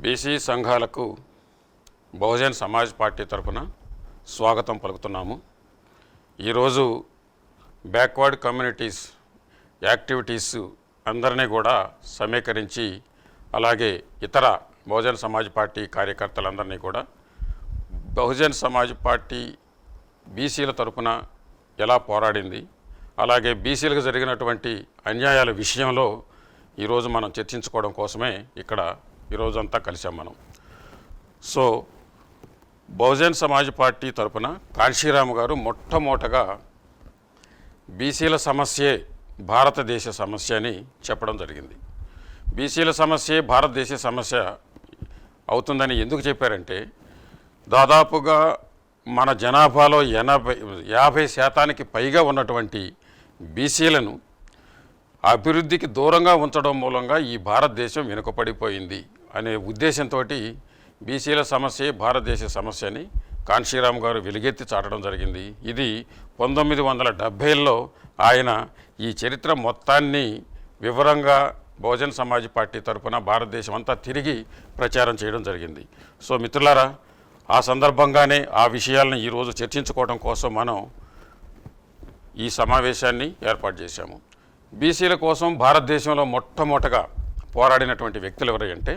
BC సంఘాలకు Bahujan Samaj party తరఫున స్వాగతం పలుకుతున్నాము. ఈరోజు బ్యాక్వర్డ్ కమ్యూనిటీస్ యాక్టివిటీస్ అందరినీ కూడా సమీకరించి అలాగే ఇతర బహుజన్ సమాజ్ పార్టీ కార్యకర్తలందరినీ కూడా బహుజన్ సమాజ్ పార్టీ బీసీల తరఫున ఎలా పోరాడింది, అలాగే బీసీలకు జరిగినటువంటి అన్యాయాల విషయంలో ఈరోజు మనం చర్చించుకోవడం కోసమే ఇక్కడ ఈరోజంతా కలిసాం మనం. సో బహుజన్ సమాజ్ పార్టీ తరఫున కాంశీరామ్ గారు మొట్టమొదటగా బీసీల సమస్యే భారతదేశ సమస్య అని చెప్పడం జరిగింది. బీసీల సమస్యే భారతదేశ సమస్య అవుతుందని ఎందుకు చెప్పారంటే, దాదాపుగా మన జనాభాలో 50% పైగా ఉన్నటువంటి బీసీలను అభివృద్ధికి దూరంగా ఉంచడం మూలంగా ఈ భారతదేశం వెనుకపడిపోయింది అనే ఉద్దేశంతో బీసీల సమస్య భారతదేశ సమస్య అని కాంశీరామ్ గారు వెలుగెత్తి చాటడం జరిగింది. ఇది 1970లో ఆయన ఈ చరిత్ర మొత్తాన్ని వివరంగా బహుజన్ సమాజ్ పార్టీ తరఫున భారతదేశం అంతా తిరిగి ప్రచారం చేయడం జరిగింది. సో మిత్రులారా, ఆ సందర్భంగానే ఆ విషయాలను ఈరోజు చర్చించుకోవడం కోసం మనం ఈ సమావేశాన్ని ఏర్పాటు చేశాము. బీసీల కోసం భారతదేశంలో మొట్టమొదటగా పోరాడినటువంటి వ్యక్తులు ఎవరంటే,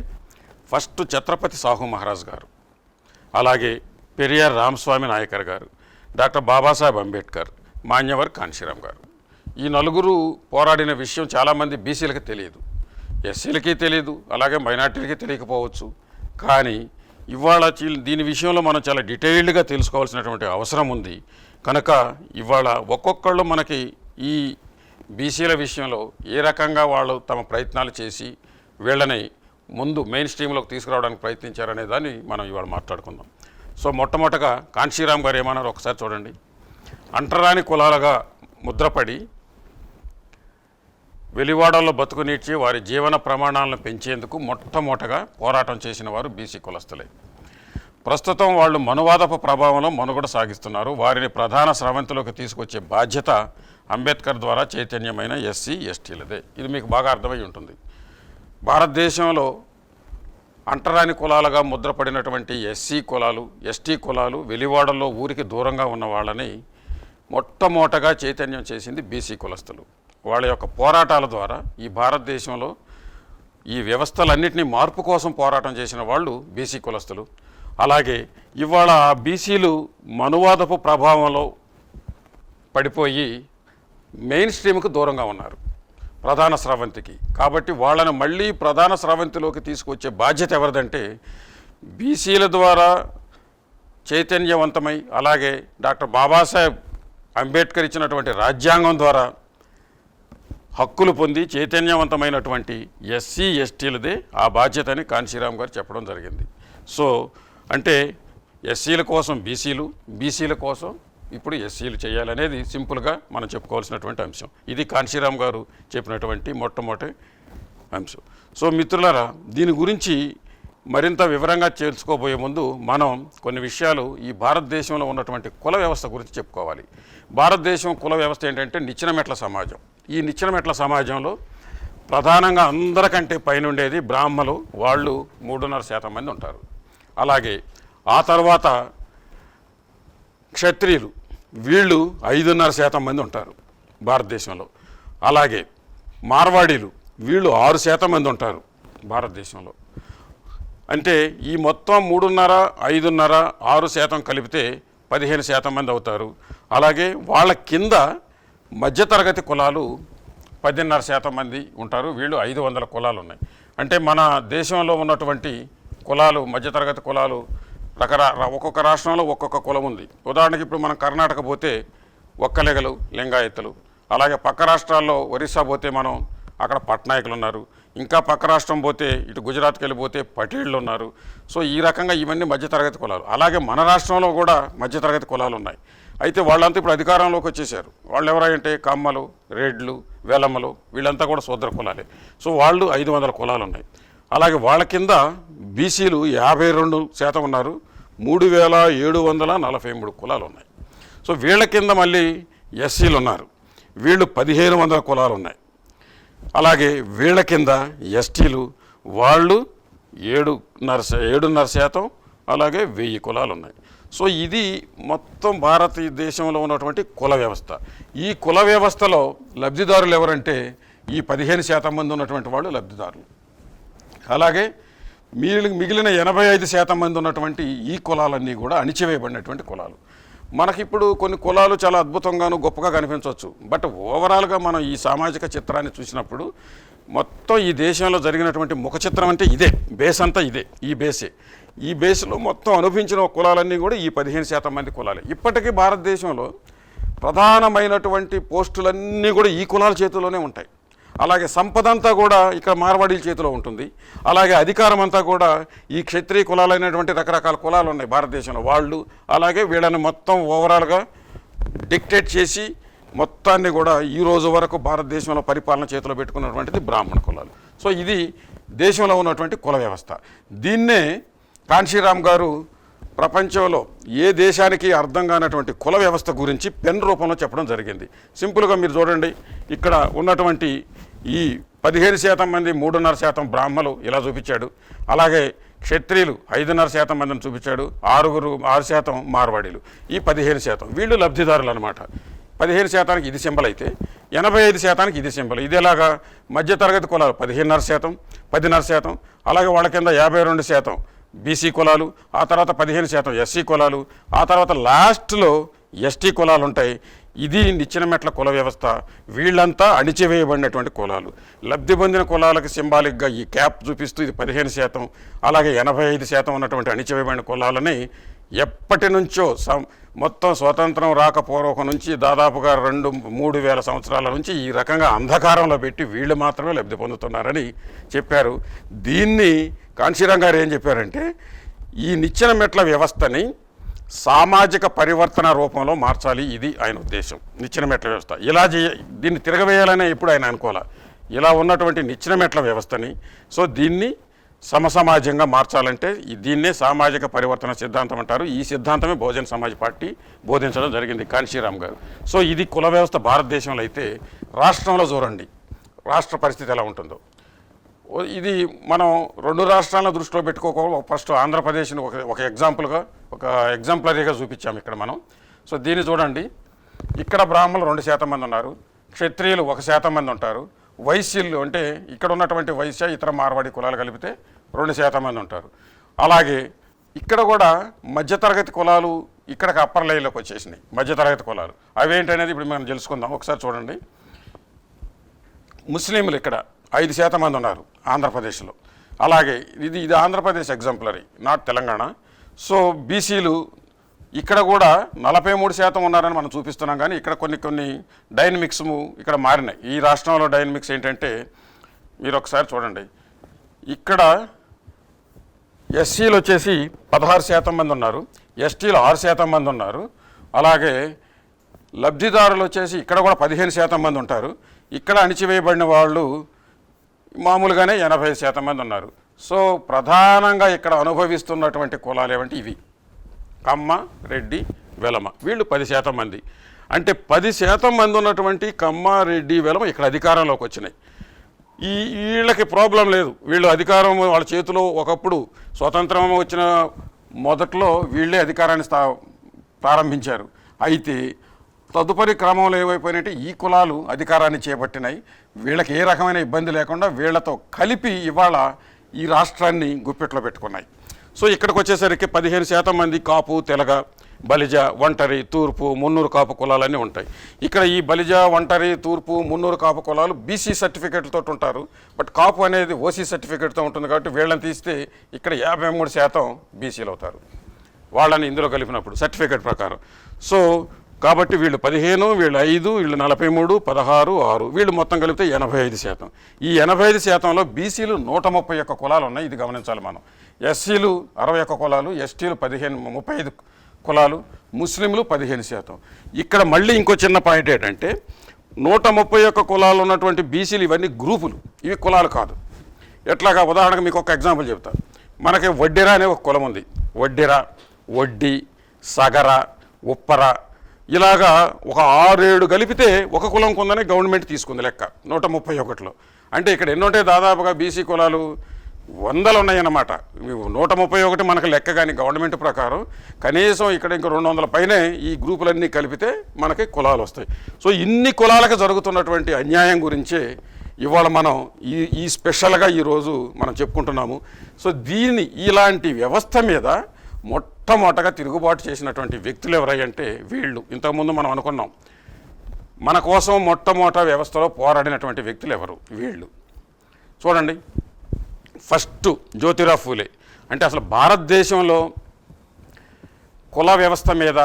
ఫస్ట్ ఛత్రపతి సాహు మహారాజ్ గారు, అలాగే పెరియార్ రామస్వామి నాయకర్ గారు, డాక్టర్ బాబాసాహెబ్ అంబేద్కర్, మాన్యవర్ కాంశీరామ్ గారు. ఈ నలుగురు పోరాడిన విషయం చాలామంది బీసీలకి తెలియదు, ఎస్సీలకి తెలియదు, అలాగే మైనార్టీలకి తెలియకపోవచ్చు. కానీ ఇవాళ దీని విషయంలో మనం చాలా డీటెయిల్డ్గా తెలుసుకోవాల్సినటువంటి అవసరం ఉంది. కనుక ఇవాళ ఒక్కొక్కళ్ళు మనకి ఈ బీసీల విషయంలో ఏ రకంగా వాళ్ళు తమ ప్రయత్నాలు చేసి వీళ్ళని ముందు మెయిన్ స్ట్రీమ్లోకి తీసుకురావడానికి ప్రయత్నించారనే దాన్ని మనం ఇవాళ మాట్లాడుకుందాం. సో మొట్టమొదటగా కాంశీరామ్ గారు ఏమన్నారో ఒకసారి చూడండి. అంటరాని కులాలుగా ముద్రపడి వెలివాడల్లో బతుకు నీడ్చి వారి జీవన ప్రమాణాలను పెంచేందుకు మొట్టమొదటగా పోరాటం చేసిన వారు బీసీ కులస్తులే. ప్రస్తుతం వాళ్ళు మనువాదపు ప్రభావంలో మనుగడ సాగిస్తున్నారు. వారిని ప్రధాన స్రవంతిలోకి తీసుకొచ్చే బాధ్యత అంబేద్కర్ ద్వారా చైతన్యమైన ఎస్సీ ఎస్టీలదే. ఇది మీకు బాగా అర్థమై ఉంటుంది. భారతదేశంలో అంటరాని కులాలుగా ముద్రపడినటువంటి ఎస్సీ కులాలు, ఎస్టీ కులాలు వెలివాడల్లో ఊరికి దూరంగా ఉన్న వాళ్ళని మొట్టమొదటగా చైతన్యం చేసింది బీసీ కులస్తులు. వాళ్ళ యొక్క పోరాటాల ద్వారా ఈ భారతదేశంలో ఈ వ్యవస్థలన్నింటినీ మార్పు కోసం పోరాటం చేసిన వాళ్ళు బీసీ కులస్తులు. అలాగే ఇవాళ బీసీలు మనువాదపు ప్రభావంలో పడిపోయి మెయిన్ స్ట్రీమ్కి దూరంగా ఉన్నారు, ప్రధాన స్రవంతికి. కాబట్టి వాళ్ళని మళ్ళీ ప్రధాన స్రవంతిలోకి తీసుకొచ్చే బాధ్యత ఎవరిదంటే, బీసీల ద్వారా చైతన్యవంతమై అలాగే డాక్టర్ బాబాసాహెబ్ అంబేద్కర్ ఇచ్చినటువంటి రాజ్యాంగం ద్వారా హక్కులు పొంది చైతన్యవంతమైనటువంటి ఎస్సీ ఎస్టీలదే ఆ బాధ్యత అని కాంశీరామ్ గారు చెప్పడం జరిగింది. సో అంటే ఎస్సీల కోసం బీసీలు, బీసీల కోసం ఇప్పుడు ఎస్సీలు చేయాలనేది సింపుల్గా మనం చెప్పుకోవాల్సినటువంటి అంశం. ఇది కాంశీరామ్ గారు చెప్పినటువంటి మొట్టమొదటి అంశం. సో మిత్రులారా, దీని గురించి మరింత వివరంగా తెలుసుకోబోయే ముందు మనం కొన్ని విషయాలు ఈ భారతదేశంలో ఉన్నటువంటి కుల వ్యవస్థ గురించి చెప్పుకోవాలి. భారతదేశం కుల వ్యవస్థ ఏంటంటే నిచ్చెన మెట్ల సమాజం. ఈ నిచ్చెన మెట్ల సమాజంలో ప్రధానంగా అందరికంటే పైన ఉండేది బ్రాహ్మలు, వాళ్ళు 3.5% మంది ఉంటారు. అలాగే ఆ తర్వాత క్షత్రియులు, వీళ్ళు 5.5% మంది ఉంటారు భారతదేశంలో. అలాగే మార్వాడీలు, వీళ్ళు 6% మంది ఉంటారు భారతదేశంలో. అంటే ఈ మొత్తం 3.5, 5.5, 6% కలిపితే 15% మంది అవుతారు. అలాగే వాళ్ళ కింద మధ్యతరగతి కులాలు 10.5% మంది ఉంటారు. వీళ్ళు 500 కులాలు ఉన్నాయి. అంటే మన దేశంలో ఉన్నటువంటి కులాలు, మధ్యతరగతి కులాలు ఒక్కొక్క రాష్ట్రంలో ఒక్కొక్క కులం ఉంది. ఉదాహరణకి ఇప్పుడు మనం కర్ణాటక పోతే ఒక్కలెగలు, లింగాయతులు. అలాగే పక్క రాష్ట్రాల్లో ఒరిస్సా పోతే మనం అక్కడ పట్నాయకులు ఉన్నారు. ఇంకా పక్క రాష్ట్రం పోతే ఇటు గుజరాత్కి వెళ్ళిపోతే పటేళ్ళు ఉన్నారు. సో ఈ రకంగా ఇవన్నీ మధ్యతరగతి కులాలు. అలాగే మన రాష్ట్రంలో కూడా మధ్యతరగతి కులాలు ఉన్నాయి. అయితే వాళ్ళంతా ఇప్పుడు అధికారంలోకి వచ్చేసారు. వాళ్ళు ఎవరంటే కమ్మలు, రెడ్లు, వెలమలు, వీళ్ళంతా కూడా శూద్ర కులాలే. సో వాళ్ళు 500 కులాలు ఉన్నాయి. అలాగే వాళ్ళ కింద బీసీలు 52% ఉన్నారు. 3743 కులాలు ఉన్నాయి. సో వీళ్ళ కింద మళ్ళీ ఎస్సీలు ఉన్నారు. వీళ్ళు 1500 కులాలు ఉన్నాయి. అలాగే వీళ్ళ కింద ఎస్టీలు, వాళ్ళు ఏడున్నర శాతం, అలాగే 1000 కులాలు ఉన్నాయి. సో ఇది మొత్తం భారతదేశంలో ఉన్నటువంటి కుల వ్యవస్థ. ఈ కుల వ్యవస్థలో లబ్ధిదారులు ఎవరంటే ఈ 15% మంది ఉన్నటువంటి వాళ్ళు లబ్ధిదారులు. అలాగే మిగిలిన 85% మంది ఉన్నటువంటి ఈ కులాలన్నీ కూడా అణిచివేయబడినటువంటి కులాలు. మనకిప్పుడు కొన్ని కులాలు చాలా అద్భుతంగాను గొప్పగా కనిపించవచ్చు. బట్ ఓవరాల్గా మనం ఈ సామాజిక చిత్రాన్ని చూసినప్పుడు మొత్తం ఈ దేశంలో జరిగినటువంటి ముఖ చిత్రం అంటే ఇదే, బేస్ అంతా ఇదే, ఈ బేస్లో మొత్తం అనుభవించిన కులాలన్నీ కూడా ఈ 15% మంది కులాలే. ఇప్పటికీ భారతదేశంలో ప్రధానమైనటువంటి పోస్టులన్నీ కూడా ఈ కులాల చేతిలోనే ఉంటాయి. అలాగే సంపద అంతా కూడా ఇక్కడ మార్వాడీల చేతిలో ఉంటుంది. అలాగే అధికారం అంతా కూడా ఈ క్షత్రియ కులాలైనటువంటి రకరకాల కులాలు ఉన్నాయి భారతదేశంలో, వాళ్ళు అలాగే వీళ్ళని మొత్తం ఓవరాల్గా డిక్టేట్ చేసి మొత్తాన్ని కూడా ఈ రోజు వరకు భారతదేశంలో పరిపాలన చేతిలో పెట్టుకున్నటువంటిది బ్రాహ్మణ కులాలు. సో ఇది దేశంలో ఉన్నటువంటి కుల వ్యవస్థ. దీన్నే కాన్షీరామ్ గారు ప్రపంచంలో ఏ దేశానికి అర్థం కానటువంటి కుల వ్యవస్థ గురించి పెన్ రూపంలో చెప్పడం జరిగింది. సింపుల్గా మీరు చూడండి, ఇక్కడ ఉన్నటువంటి ఈ 15% మంది 3.5% బ్రాహ్మలు ఇలా చూపించాడు. అలాగే క్షత్రియులు 5.5% మందిని చూపించాడు. 6% మార్వాడీలు. ఈ 15% వీళ్ళు లబ్ధిదారులు అనమాట. 15%కి ఇది సింబల్ అయితే 85%కి ఇది సింబల్. ఇది ఎలాగా మధ్యతరగతి కులాలు 15.5%, 10.5%, అలాగే వాళ్ళ కింద 52% బీసీ కులాలు, ఆ తర్వాత 15% ఎస్సీ కులాలు, ఆ తర్వాత లాస్ట్లో ఎస్టీ కులాలు ఉంటాయి. ఇది నిచ్చెన మెట్ల కుల వ్యవస్థ. వీళ్ళంతా అణిచివేయబడినటువంటి కులాలు. లబ్ధి పొందిన కులాలకు సింబాలిక్గా ఈ క్యాప్ చూపిస్తూ ఇది 15%, అలాగే 85% ఉన్నటువంటి అణిచివేయబడిన కులాలని ఎప్పటి నుంచో మొత్తం స్వతంత్రం రాకపూర్వకం నుంచి దాదాపుగా 2-3 వేల సంవత్సరాల నుంచి ఈ రకంగా అంధకారంలో పెట్టి వీళ్ళు మాత్రమే లబ్ధి పొందుతున్నారని చెప్పారు. దీన్ని కాన్షీరామ్ గారు ఏం చెప్పారంటే ఈ నిచ్చెన మెట్ల వ్యవస్థని సామాజిక పరివర్తన రూపంలో మార్చాలి, ఇది ఆయన ఉద్దేశం. నిచ్చెన మెట్ల వ్యవస్థ ఇలా దీన్ని తిరగవేయాలనే ఎప్పుడు ఆయన అనుకోవాలి. ఇలా ఉన్నటువంటి నిచ్చెన మెట్ల వ్యవస్థని దీన్ని సమసమాజంగా మార్చాలంటే దీన్నే సామాజిక పరివర్తన సిద్ధాంతం అంటారు. ఈ సిద్ధాంతమే బహుజన్ సమాజ్ పార్టీ బోధించడం జరిగింది కాన్షీరామ్ గారు. సో ఇది కుల వ్యవస్థ భారతదేశంలో అయితే, రాష్ట్రంలో చూడండి రాష్ట్ర పరిస్థితి ఎలా ఉంటుందో. ఇది మనం 2 రాష్ట్రాలను దృష్టిలో పెట్టుకోకుండా ఫస్ట్ ఆంధ్రప్రదేశ్ని ఒక ఎగ్జాంపులరీగా చూపించాము ఇక్కడ మనం. సో దీన్ని చూడండి, ఇక్కడ బ్రాహ్మణులు 2% మంది ఉన్నారు, క్షత్రియులు 1% మంది ఉంటారు, వైశ్యులు అంటే ఇక్కడ ఉన్నటువంటి వైశ్య ఇతర మార్వాడి కులాలు కలిపితే 2% మంది ఉంటారు. అలాగే ఇక్కడ కూడా మధ్యతరగతి కులాలు ఇక్కడికి అప్పర్ లైన్లోకి వచ్చేసినాయి. మధ్యతరగతి కులాలు అవేంటనేది ఇప్పుడు మనం తెలుసుకుందాం. ఒకసారి చూడండి, ముస్లింలు ఇక్కడ 5% మంది ఉన్నారు ఆంధ్రప్రదేశ్లో. అలాగే ఇది Andhra Pradesh exemplary, not Telangana. So బీసీలు ఇక్కడ కూడా 43% ఉన్నారని మనం చూపిస్తున్నాం. కానీ ఇక్కడ కొన్ని డైనమిక్స్ ఇక్కడ మారినాయి. ఈ రాష్ట్రంలో డైనమిక్స్ ఏంటంటే మీరు ఒకసారి చూడండి, ఇక్కడ ఎస్సీలు వచ్చేసి 16% మంది ఉన్నారు, ఎస్టీలు 6% మంది ఉన్నారు. అలాగే లబ్ధిదారులు వచ్చేసి ఇక్కడ కూడా 15% మంది ఉంటారు. ఇక్కడ అణిచివేయబడిన వాళ్ళు మామూలుగానే 80% మంది ఉన్నారు. సో ప్రధానంగా ఇక్కడ అనుభవిస్తున్నటువంటి కులాలు ఏమంటే ఇవి కమ్మ, రెడ్డి, వెలమ. వీళ్ళు 10% మంది. అంటే 10% మంది ఉన్నటువంటి కమ్మ, రెడ్డి, వెలమ ఇక్కడ అధికారంలోకి వచ్చినాయి. వీళ్ళకి ప్రాబ్లం లేదు. వీళ్ళు అధికారం వాళ్ళ చేతిలో ఒకప్పుడు స్వతంత్రం వచ్చిన మొదట్లో వీళ్ళే అధికారాన్ని ప్రారంభించారు. అయితే తదుపరి క్రమంలో ఏమైపోయినట్టే ఈ కులాలు అధికారాన్ని చేపట్టినాయి. వీళ్ళకి ఏ రకమైన ఇబ్బంది లేకుండా వీళ్లతో కలిపి ఇవాళ ఈ రాష్ట్రాన్ని గుప్పెట్లో పెట్టుకున్నాయి. సో ఇక్కడికి వచ్చేసరికి 15% మంది కాపు, తెలగ, బలిజ, ఒంటరి, తూర్పు, మున్నూరు కాపు కులాలన్నీ ఉంటాయి. ఇక్కడ ఈ బలిజ, ఒంటరి, తూర్పు, మున్నూరు కాపు కులాలు బీసీ సర్టిఫికేట్లతో ఉంటారు. బట్ కాపు అనేది ఓసీ సర్టిఫికేట్తో ఉంటుంది. కాబట్టి వీళ్ళని తీస్తే ఇక్కడ 53% బీసీలు అవుతారు వాళ్ళని ఇందులో కలిపినప్పుడు సర్టిఫికేట్ ప్రకారం. సో కాబట్టి వీళ్ళు 15, వీళ్ళు 5, వీళ్ళు 43, 16, 6, వీళ్ళు మొత్తం కలిపితే 85%. ఈ 85%లో బీసీలు 131 కులాలు ఉన్నాయి. ఇది గమనించాలి మనం. ఎస్సీలు 61 కులాలు, ఎస్టీలు 35 కులాలు, ముస్లింలు 15%. ఇక్కడ మళ్ళీ ఇంకో చిన్న పాయింట్ ఏంటంటే 131 కులాలు ఉన్నటువంటి బీసీలు ఇవన్నీ గ్రూపులు, ఇవి కులాలు కాదు. ఎట్లాగా ఉదాహరణకు మీకు ఒక ఎగ్జాంపుల్ చెప్తాను. మనకి వడ్డెర అనే ఒక కులం ఉంది. వడ్డెర, వడ్డీ, సగర, ఉప్పర, ఇలాగా ఒక 6-7 కలిపితే ఒక కులం కొందని గవర్నమెంట్ తీసుకుంది లెక్క 131లో. అంటే ఇక్కడ ఎన్నుంటాయి దాదాపుగా బీసీ కులాలు వందలు ఉన్నాయన్నమాట. 131 మనకు లెక్క, కానీ గవర్నమెంట్ ప్రకారం కనీసం ఇక్కడ ఇంకో 200 పైనే ఈ గ్రూపులన్నీ కలిపితే మనకి కులాలు వస్తాయి. సో ఇన్ని కులాలకు జరుగుతున్నటువంటి అన్యాయం గురించే ఇవాళ మనం ఈ స్పెషల్గా ఈరోజు మనం చెప్పుకుంటున్నాము. సో ఇలాంటి వ్యవస్థ మీద మొట్టమొదటగా తిరుగుబాటు చేసినటువంటి వ్యక్తులు ఎవరంటే వీళ్ళు. ఇంతకుముందు మనం అనుకున్నాం, మన కోసం మొట్టమొదట వ్యవస్థలో పోరాడినటువంటి వ్యక్తులు ఎవరు? వీళ్ళు. చూడండి, ఫస్ట్ జ్యోతిరావు ఫూలే. అంటే అసలు భారతదేశంలో కుల వ్యవస్థ మీద,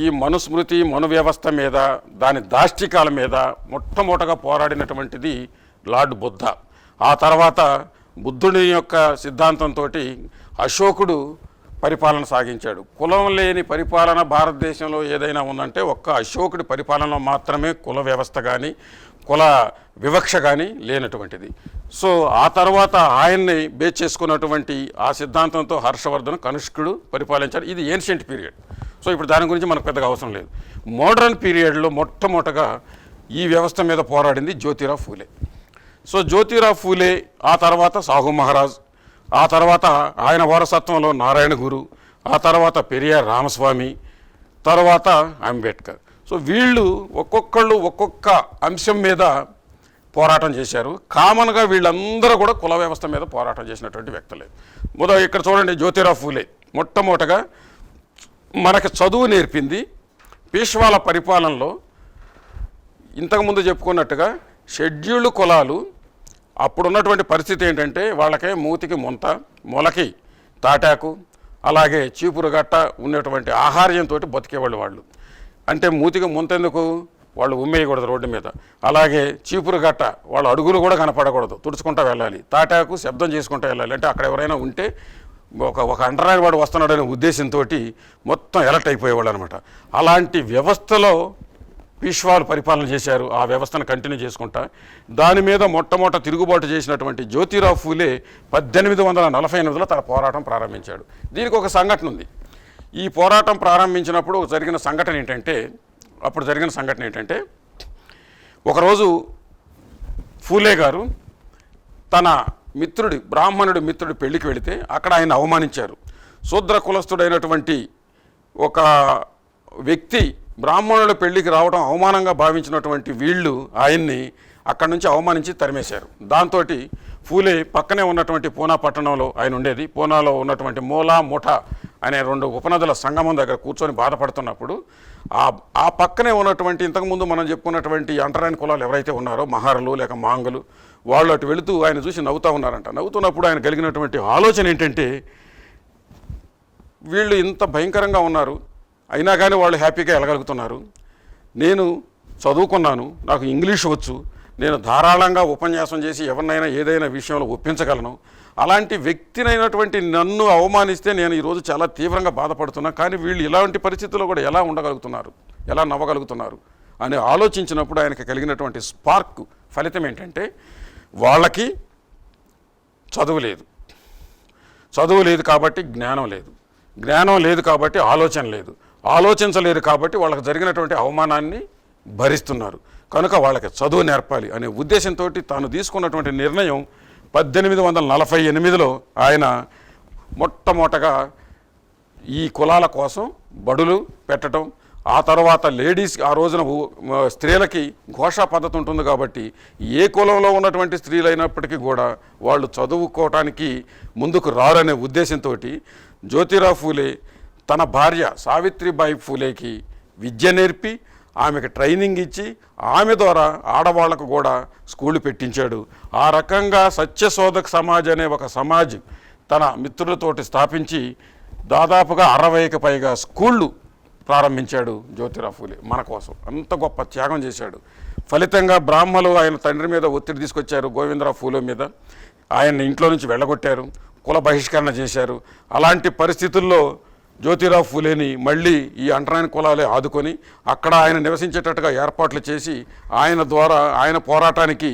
ఈ మనుస్మృతి మను వ్యవస్థ మీద, దాని దాష్టికాల మీద మొట్టమొదటగా పోరాడినటువంటిది లార్డ్ బుద్ధ. ఆ తర్వాత బుద్ధుని యొక్క సిద్ధాంతంతో అశోకుడు పరిపాలన సాగించాడు. కులం లేని పరిపాలన భారతదేశంలో ఏదైనా ఉందంటే ఒక్క అశోకుడి పరిపాలనలో మాత్రమే కుల వ్యవస్థ కానీ కుల వివక్ష కానీ లేనటువంటిది. సో ఆ తర్వాత ఆయన్ని బేస్ చేసుకున్నటువంటి ఆ సిద్ధాంతంతో హర్షవర్ధన్, కనిష్కుడు పరిపాలించాడు. ఇది ఏన్షియంట్ పీరియడ్. సో ఇప్పుడు దాని గురించి మనకు పెద్దగా అవసరం లేదు. మోడర్న్ పీరియడ్లో మొట్టమొదటగా ఈ వ్యవస్థ మీద పోరాడింది జ్యోతిరావు ఫూలే. సో జ్యోతిరావు ఫూలే, ఆ తర్వాత సాహు మహారాజ్, ఆ తర్వాత ఆయన వారసత్వంలో నారాయణ గురు, ఆ తర్వాత పెరియార్ రామస్వామి, తర్వాత అంబేద్కర్. సో వీళ్ళు ఒక్కొక్కళ్ళు ఒక్కొక్క అంశం మీద పోరాటం చేశారు. కామన్గా వీళ్ళందరూ కూడా కుల వ్యవస్థ మీద పోరాటం చేసినటువంటి వ్యక్తులే. ఇక్కడ చూడండి, జ్యోతిరావు ఫూలే మొట్టమొదటగా మనకు చదువు నేర్పింది. పీష్వాల పరిపాలనలో ఇంతకుముందు చెప్పుకున్నట్టుగా షెడ్యూల్డ్ కులాలు అప్పుడున్నటువంటి పరిస్థితి ఏంటంటే వాళ్ళకే మూతికి ముంత, మొలకి తాటాకు, అలాగే చీపురు గట్ట ఉన్నటువంటి ఆహార్యంతో బతికేవాళ్ళు వాళ్ళు. అంటే మూతికి ముంతెందుకు, వాళ్ళు ఉమ్మేయకూడదు రోడ్డు మీద. అలాగే చీపురు గట్ట వాళ్ళ అడుగులు కూడా కనపడకూడదు, తుడుచుకుంటూ వెళ్ళాలి. తాటాకు శబ్దం చేసుకుంటూ వెళ్ళాలి. అంటే అక్కడ ఎవరైనా ఉంటే ఒక అంటరాని వాడు వస్తున్నాడనే ఉద్దేశంతో మొత్తం ఎలర్ట్ అయిపోయేవాళ్ళు అనమాట. అలాంటి వ్యవస్థలో పీష్వాలు పరిపాలన చేశారు. ఆ వ్యవస్థను కంటిన్యూ చేసుకుంటా దాని మీద మొట్టమొదట తిరుగుబాటు చేసినటువంటి జ్యోతిరావు ఫూలే 1848లో తన పోరాటం ప్రారంభించాడు. దీనికి ఒక సంఘటన ఉంది. ఈ పోరాటం ప్రారంభించినప్పుడు జరిగిన సంఘటన ఏంటంటే ఒకరోజు ఫూలే గారు తన బ్రాహ్మణుడి మిత్రుడి పెళ్లికి వెళితే అక్కడ ఆయన అవమానించారు. శూద్ర కులస్థుడైనటువంటి ఒక వ్యక్తి బ్రాహ్మణుల పెళ్లికి రావడం అవమానంగా భావించినటువంటి వీళ్ళు ఆయన్ని అక్కడి నుంచి అవమానించి తరిమేశారు. దాంతో ఫూలే పక్కనే ఉన్నటువంటి పూనా పట్టణంలో ఆయన ఉండేది. పూనాలో ఉన్నటువంటి మూలా ముఠా అనే 2 ఉపనదుల సంగమం దగ్గర కూర్చొని బాధపడుతున్నప్పుడు ఆ పక్కనే ఉన్నటువంటి ఇంతకుముందు మనం చెప్పుకున్నటువంటి అంటరాని కులాలు ఎవరైతే ఉన్నారో, మహారులు లేక మాంగులు, వాళ్ళు అటు వెళుతూ ఆయన చూసి నవ్వుతూ ఉన్నారంట. నవ్వుతున్నప్పుడు ఆయన కలిగినటువంటి ఆలోచన ఏంటంటే, వీళ్ళు ఇంత భయంకరంగా ఉన్నారు, అయినా కానీ వాళ్ళు హ్యాపీగా వెళ్ళగలుగుతున్నారు. నేను చదువుకున్నాను, నాకు ఇంగ్లీష్ వచ్చు, నేను ధారాళంగా ఉపన్యాసం చేసి ఎవరినైనా ఏదైనా విషయంలో ఒప్పించగలను. అలాంటి వ్యక్తినైనటువంటి నన్ను అవమానిస్తే నేను ఈరోజు చాలా తీవ్రంగా బాధపడుతున్నా. కానీ వీళ్ళు ఇలాంటి పరిస్థితుల్లో కూడా ఎలా ఉండగలుగుతున్నారు, ఎలా నవ్వగలుగుతున్నారు అని ఆలోచించినప్పుడు ఆయనకి కలిగినటువంటి స్పార్క్ ఫలితం ఏంటంటే, వాళ్ళకి చదువు లేదు కాబట్టి జ్ఞానం లేదు కాబట్టి ఆలోచన లేదు, ఆలోచించలేదు కాబట్టి వాళ్ళకి జరిగినటువంటి అవమానాన్ని భరిస్తున్నారు. కనుక వాళ్ళకి చదువు నేర్పాలి అనే ఉద్దేశంతో తాను తీసుకున్నటువంటి నిర్ణయం 1848లో ఆయన మొట్టమొదటగా ఈ కులాల కోసం బడులు పెట్టడం. ఆ తర్వాత లేడీస్, ఆ రోజున స్త్రీలకి ఘోషా పద్ధతి ఉంటుంది కాబట్టి ఏ కులంలో ఉన్నటువంటి స్త్రీలు అయినప్పటికీ కూడా వాళ్ళు చదువుకోవటానికి ముందుకు రారనే ఉద్దేశంతో జ్యోతిరావు ఫూలే తన భార్య సావిత్రిబాయి ఫూలేకి విద్య నేర్పి ఆమెకు ట్రైనింగ్ ఇచ్చి ఆమె ద్వారా ఆడవాళ్లకు కూడా స్కూళ్ళు పెట్టించాడు. ఆ రకంగా సత్యశోధక్ సమాజ్ అనే ఒక సమాజ్ తన మిత్రులతోటి స్థాపించి దాదాపుగా 60కి పైగా స్కూళ్ళు ప్రారంభించాడు జ్యోతిరావు ఫూలే మన కోసం. అంత గొప్ప త్యాగం చేశాడు. ఫలితంగా బ్రాహ్మలు ఆయన తండ్రి మీద ఒత్తిడి తీసుకొచ్చారు, గోవిందరావు ఫూలే మీద. ఆయన్ని ఇంట్లో నుంచి వెళ్ళగొట్టారు, కుల బహిష్కరణ చేశారు. అలాంటి పరిస్థితుల్లో జ్యోతిరావు ఫూలేని మళ్ళీ ఈ అంటరాని కులాలే ఆదుకొని అక్కడ ఆయన నివసించేటట్టుగా ఏర్పాట్లు చేసి ఆయన ద్వారా ఆయన పోరాటానికి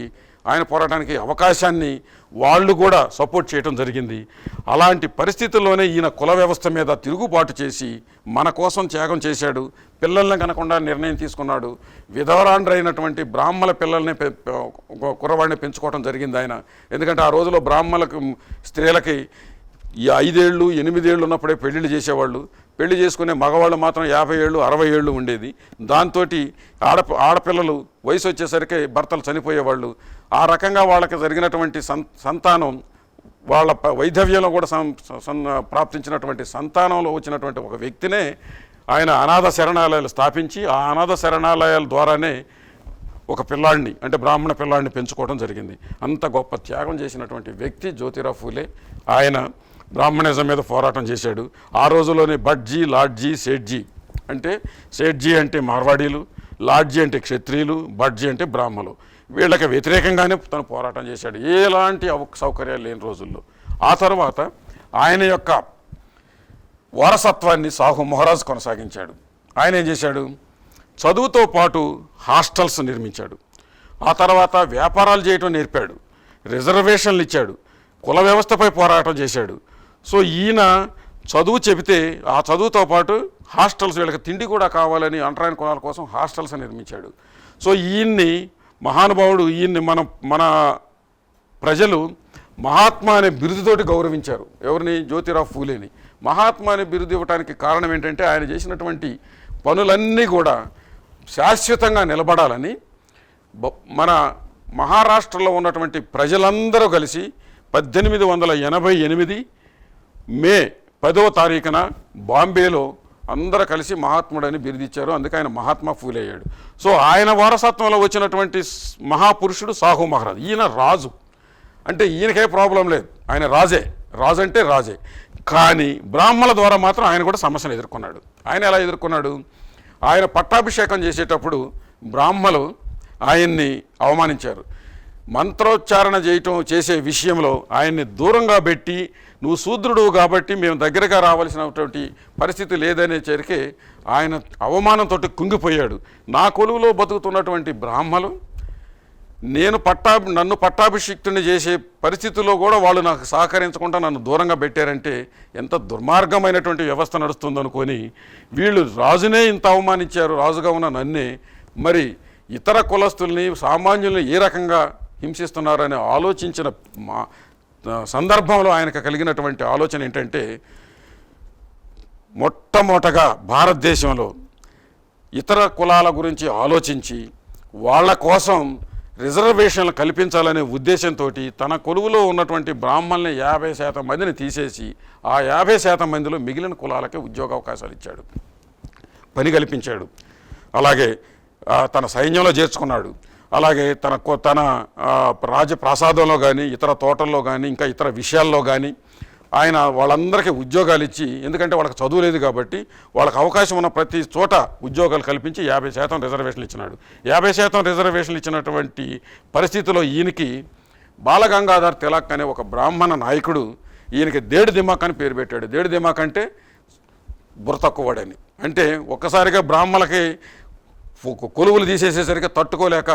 ఆయన పోరాటానికి అవకాశాన్ని వాళ్ళు కూడా సపోర్ట్ చేయడం జరిగింది. అలాంటి పరిస్థితుల్లోనే ఈయన కుల వ్యవస్థ మీద తిరుగుబాటు చేసి మన కోసం త్యాగం చేశాడు. పిల్లల్ని కనకుండా నిర్ణయం తీసుకున్నాడు. విధవరాండ్రైనటువంటి బ్రాహ్మణ పిల్లల్ని కుర్రవాడిని పెంచుకోవడం జరిగింది ఆయన. ఎందుకంటే ఆ రోజులో బ్రాహ్మణులకు స్త్రీలకి ఈ 5 ఏళ్ళు 8 ఏళ్ళు ఉన్నప్పుడే పెళ్ళిళ్ళు చేసేవాళ్ళు. పెళ్లి చేసుకునే మగవాళ్ళు మాత్రం 50 ఏళ్ళు 60 ఏళ్ళు ఉండేది. దాంతో ఆడపిల్లలు వయసు వచ్చేసరికి భర్తలు చనిపోయేవాళ్ళు. ఆ రకంగా వాళ్ళకి జరిగినటువంటి సంతానం వాళ్ళ వైధవ్యంలో కూడా ప్రాప్తించినటువంటి సంతానంలో వచ్చినటువంటి ఒక వ్యక్తినే ఆయన అనాథ శరణాలయాలు స్థాపించి ఆ అనాథ శరణాలయాల ద్వారానే ఒక పిల్లాడిని అంటే బ్రాహ్మణ పిల్లాడిని పెంచుకోవడం జరిగింది. అంత గొప్ప త్యాగం చేసినటువంటి వ్యక్తి జ్యోతిరావు ఫూలే. ఆయన బ్రాహ్మణిజం మీద పోరాటం చేశాడు. ఆ రోజుల్లోనే భట్జీ, లాడ్జీ, సేట్జీ అంటే సేట్జీ అంటే మార్వాడీలు, లాడ్జీ అంటే క్షత్రియులు, భట్జీ అంటే బ్రాహ్మలు. వీళ్ళకి వ్యతిరేకంగానే తను పోరాటం చేశాడు ఎలాంటి సౌకర్యాలు లేని రోజుల్లో. ఆ తర్వాత ఆయన యొక్క వారసత్వాన్ని సాహు మహారాజ్ కొనసాగించాడు. ఆయన ఏం చేశాడు? చదువుతో పాటు హాస్టల్స్ నిర్మించాడు. ఆ తర్వాత వ్యాపారాలు చేయటం నేర్పాడు. రిజర్వేషన్లు ఇచ్చాడు. కుల వ్యవస్థపై పోరాటం చేశాడు. సో ఈయన చదువు చెబితే ఆ చదువుతో పాటు హాస్టల్స్ వీళ్ళకి తిండి కూడా కావాలని అంటరాని కులాల కోసం హాస్టల్స్ నిర్మించాడు. సో ఈయన్ని మహానుభావుడు ఈయన్ని మన ప్రజలు మహాత్మా అనే బిరుదుతోటి గౌరవించారు. ఎవరిని? జ్యోతిరావు ఫూలేని. మహాత్మా అనే బిరుదు ఇవ్వడానికి కారణం ఏంటంటే ఆయన చేసినటువంటి పనులన్నీ కూడా శాశ్వతంగా నిలబడాలని మన మహారాష్ట్రలో ఉన్నటువంటి ప్రజలందరూ కలిసి 1888 మే 10వ తారీఖున బాంబేలో అందరూ కలిసి మహాత్ముడని బిరుదిచ్చారు. అందుకే ఆయన మహాత్మా ఫూలే అయ్యాడు. సో ఆయన వారసత్వంలో వచ్చినటువంటి మహాపురుషుడు సాహు మహారాజ్. ఈయన రాజు అంటే ఈయనకే ప్రాబ్లం లేదు. ఆయన రాజే, రాజు అంటే రాజే. కానీ బ్రాహ్మణుల ద్వారా మాత్రం ఆయన కూడా సమస్యను ఎదుర్కొన్నాడు. ఆయన ఎలా ఎదుర్కొన్నాడు? ఆయన పట్టాభిషేకం చేసేటప్పుడు బ్రాహ్మణులు ఆయన్ని అవమానించారు. మంత్రోచ్చారణ చేసే విషయంలో ఆయన్ని దూరంగా పెట్టి నువ్వు శూద్రుడు కాబట్టి మేము దగ్గరగా రావాల్సినటువంటి పరిస్థితి లేదనేసరికి ఆయన అవమానంతో కుంగిపోయాడు. నా కొలువులో బతుకుతున్నటువంటి బ్రాహ్మణులు నన్ను పట్టాభిషిక్తుని చేసే పరిస్థితుల్లో కూడా వాళ్ళు నాకు సహకరించకుండా నన్ను దూరంగా పెట్టారంటే ఎంత దుర్మార్గమైనటువంటి వ్యవస్థ నడుస్తుందనుకొని వీళ్ళు రాజునే ఇంత అవమానించారు, రాజుగా ఉన్న నన్నే, మరి ఇతర కులస్తుల్ని సామాన్యుల్ని ఏ రకంగా హింసిస్తున్నారని ఆలోచించిన సందర్భంలో ఆయనకు కలిగినటువంటి ఆలోచన ఏంటంటే మొట్టమొదటగా భారతదేశంలో ఇతర కులాల గురించి ఆలోచించి వాళ్ళ కోసం రిజర్వేషన్లు కల్పించాలనే ఉద్దేశంతో తన కొలువులో ఉన్నటువంటి బ్రాహ్మణుల్ని 50% మందిని తీసేసి ఆ 50% మందిలో మిగిలిన కులాలకే ఉద్యోగ అవకాశాలు ఇచ్చాడు, పని కల్పించాడు. అలాగే తన సైన్యంలో చేర్చుకున్నాడు. అలాగే తన రాజప్రాసాదంలో కానీ ఇతర తోటల్లో కానీ ఇంకా ఇతర విషయాల్లో కానీ ఆయన వాళ్ళందరికీ ఉద్యోగాలు ఇచ్చి, ఎందుకంటే వాళ్ళకి చదువు లేదు కాబట్టి వాళ్ళకి అవకాశం ఉన్న ప్రతి చోట ఉద్యోగాలు కల్పించి 50% రిజర్వేషన్లు ఇచ్చినాడు. 50% రిజర్వేషన్లు ఇచ్చినటువంటి పరిస్థితిలో ఈయనకి బాలగంగాధర్ తిలక్ అనే ఒక బ్రాహ్మణ నాయకుడు ఈయనకి దేడి దిమాక్ అని పేరు పెట్టాడు. దేడి దిమాక్ అంటే బుర్ర తక్కువవాడని. అంటే ఒక్కసారిగా బ్రాహ్మణులకి కొలువులు తీసేసేసరికి తట్టుకోలేక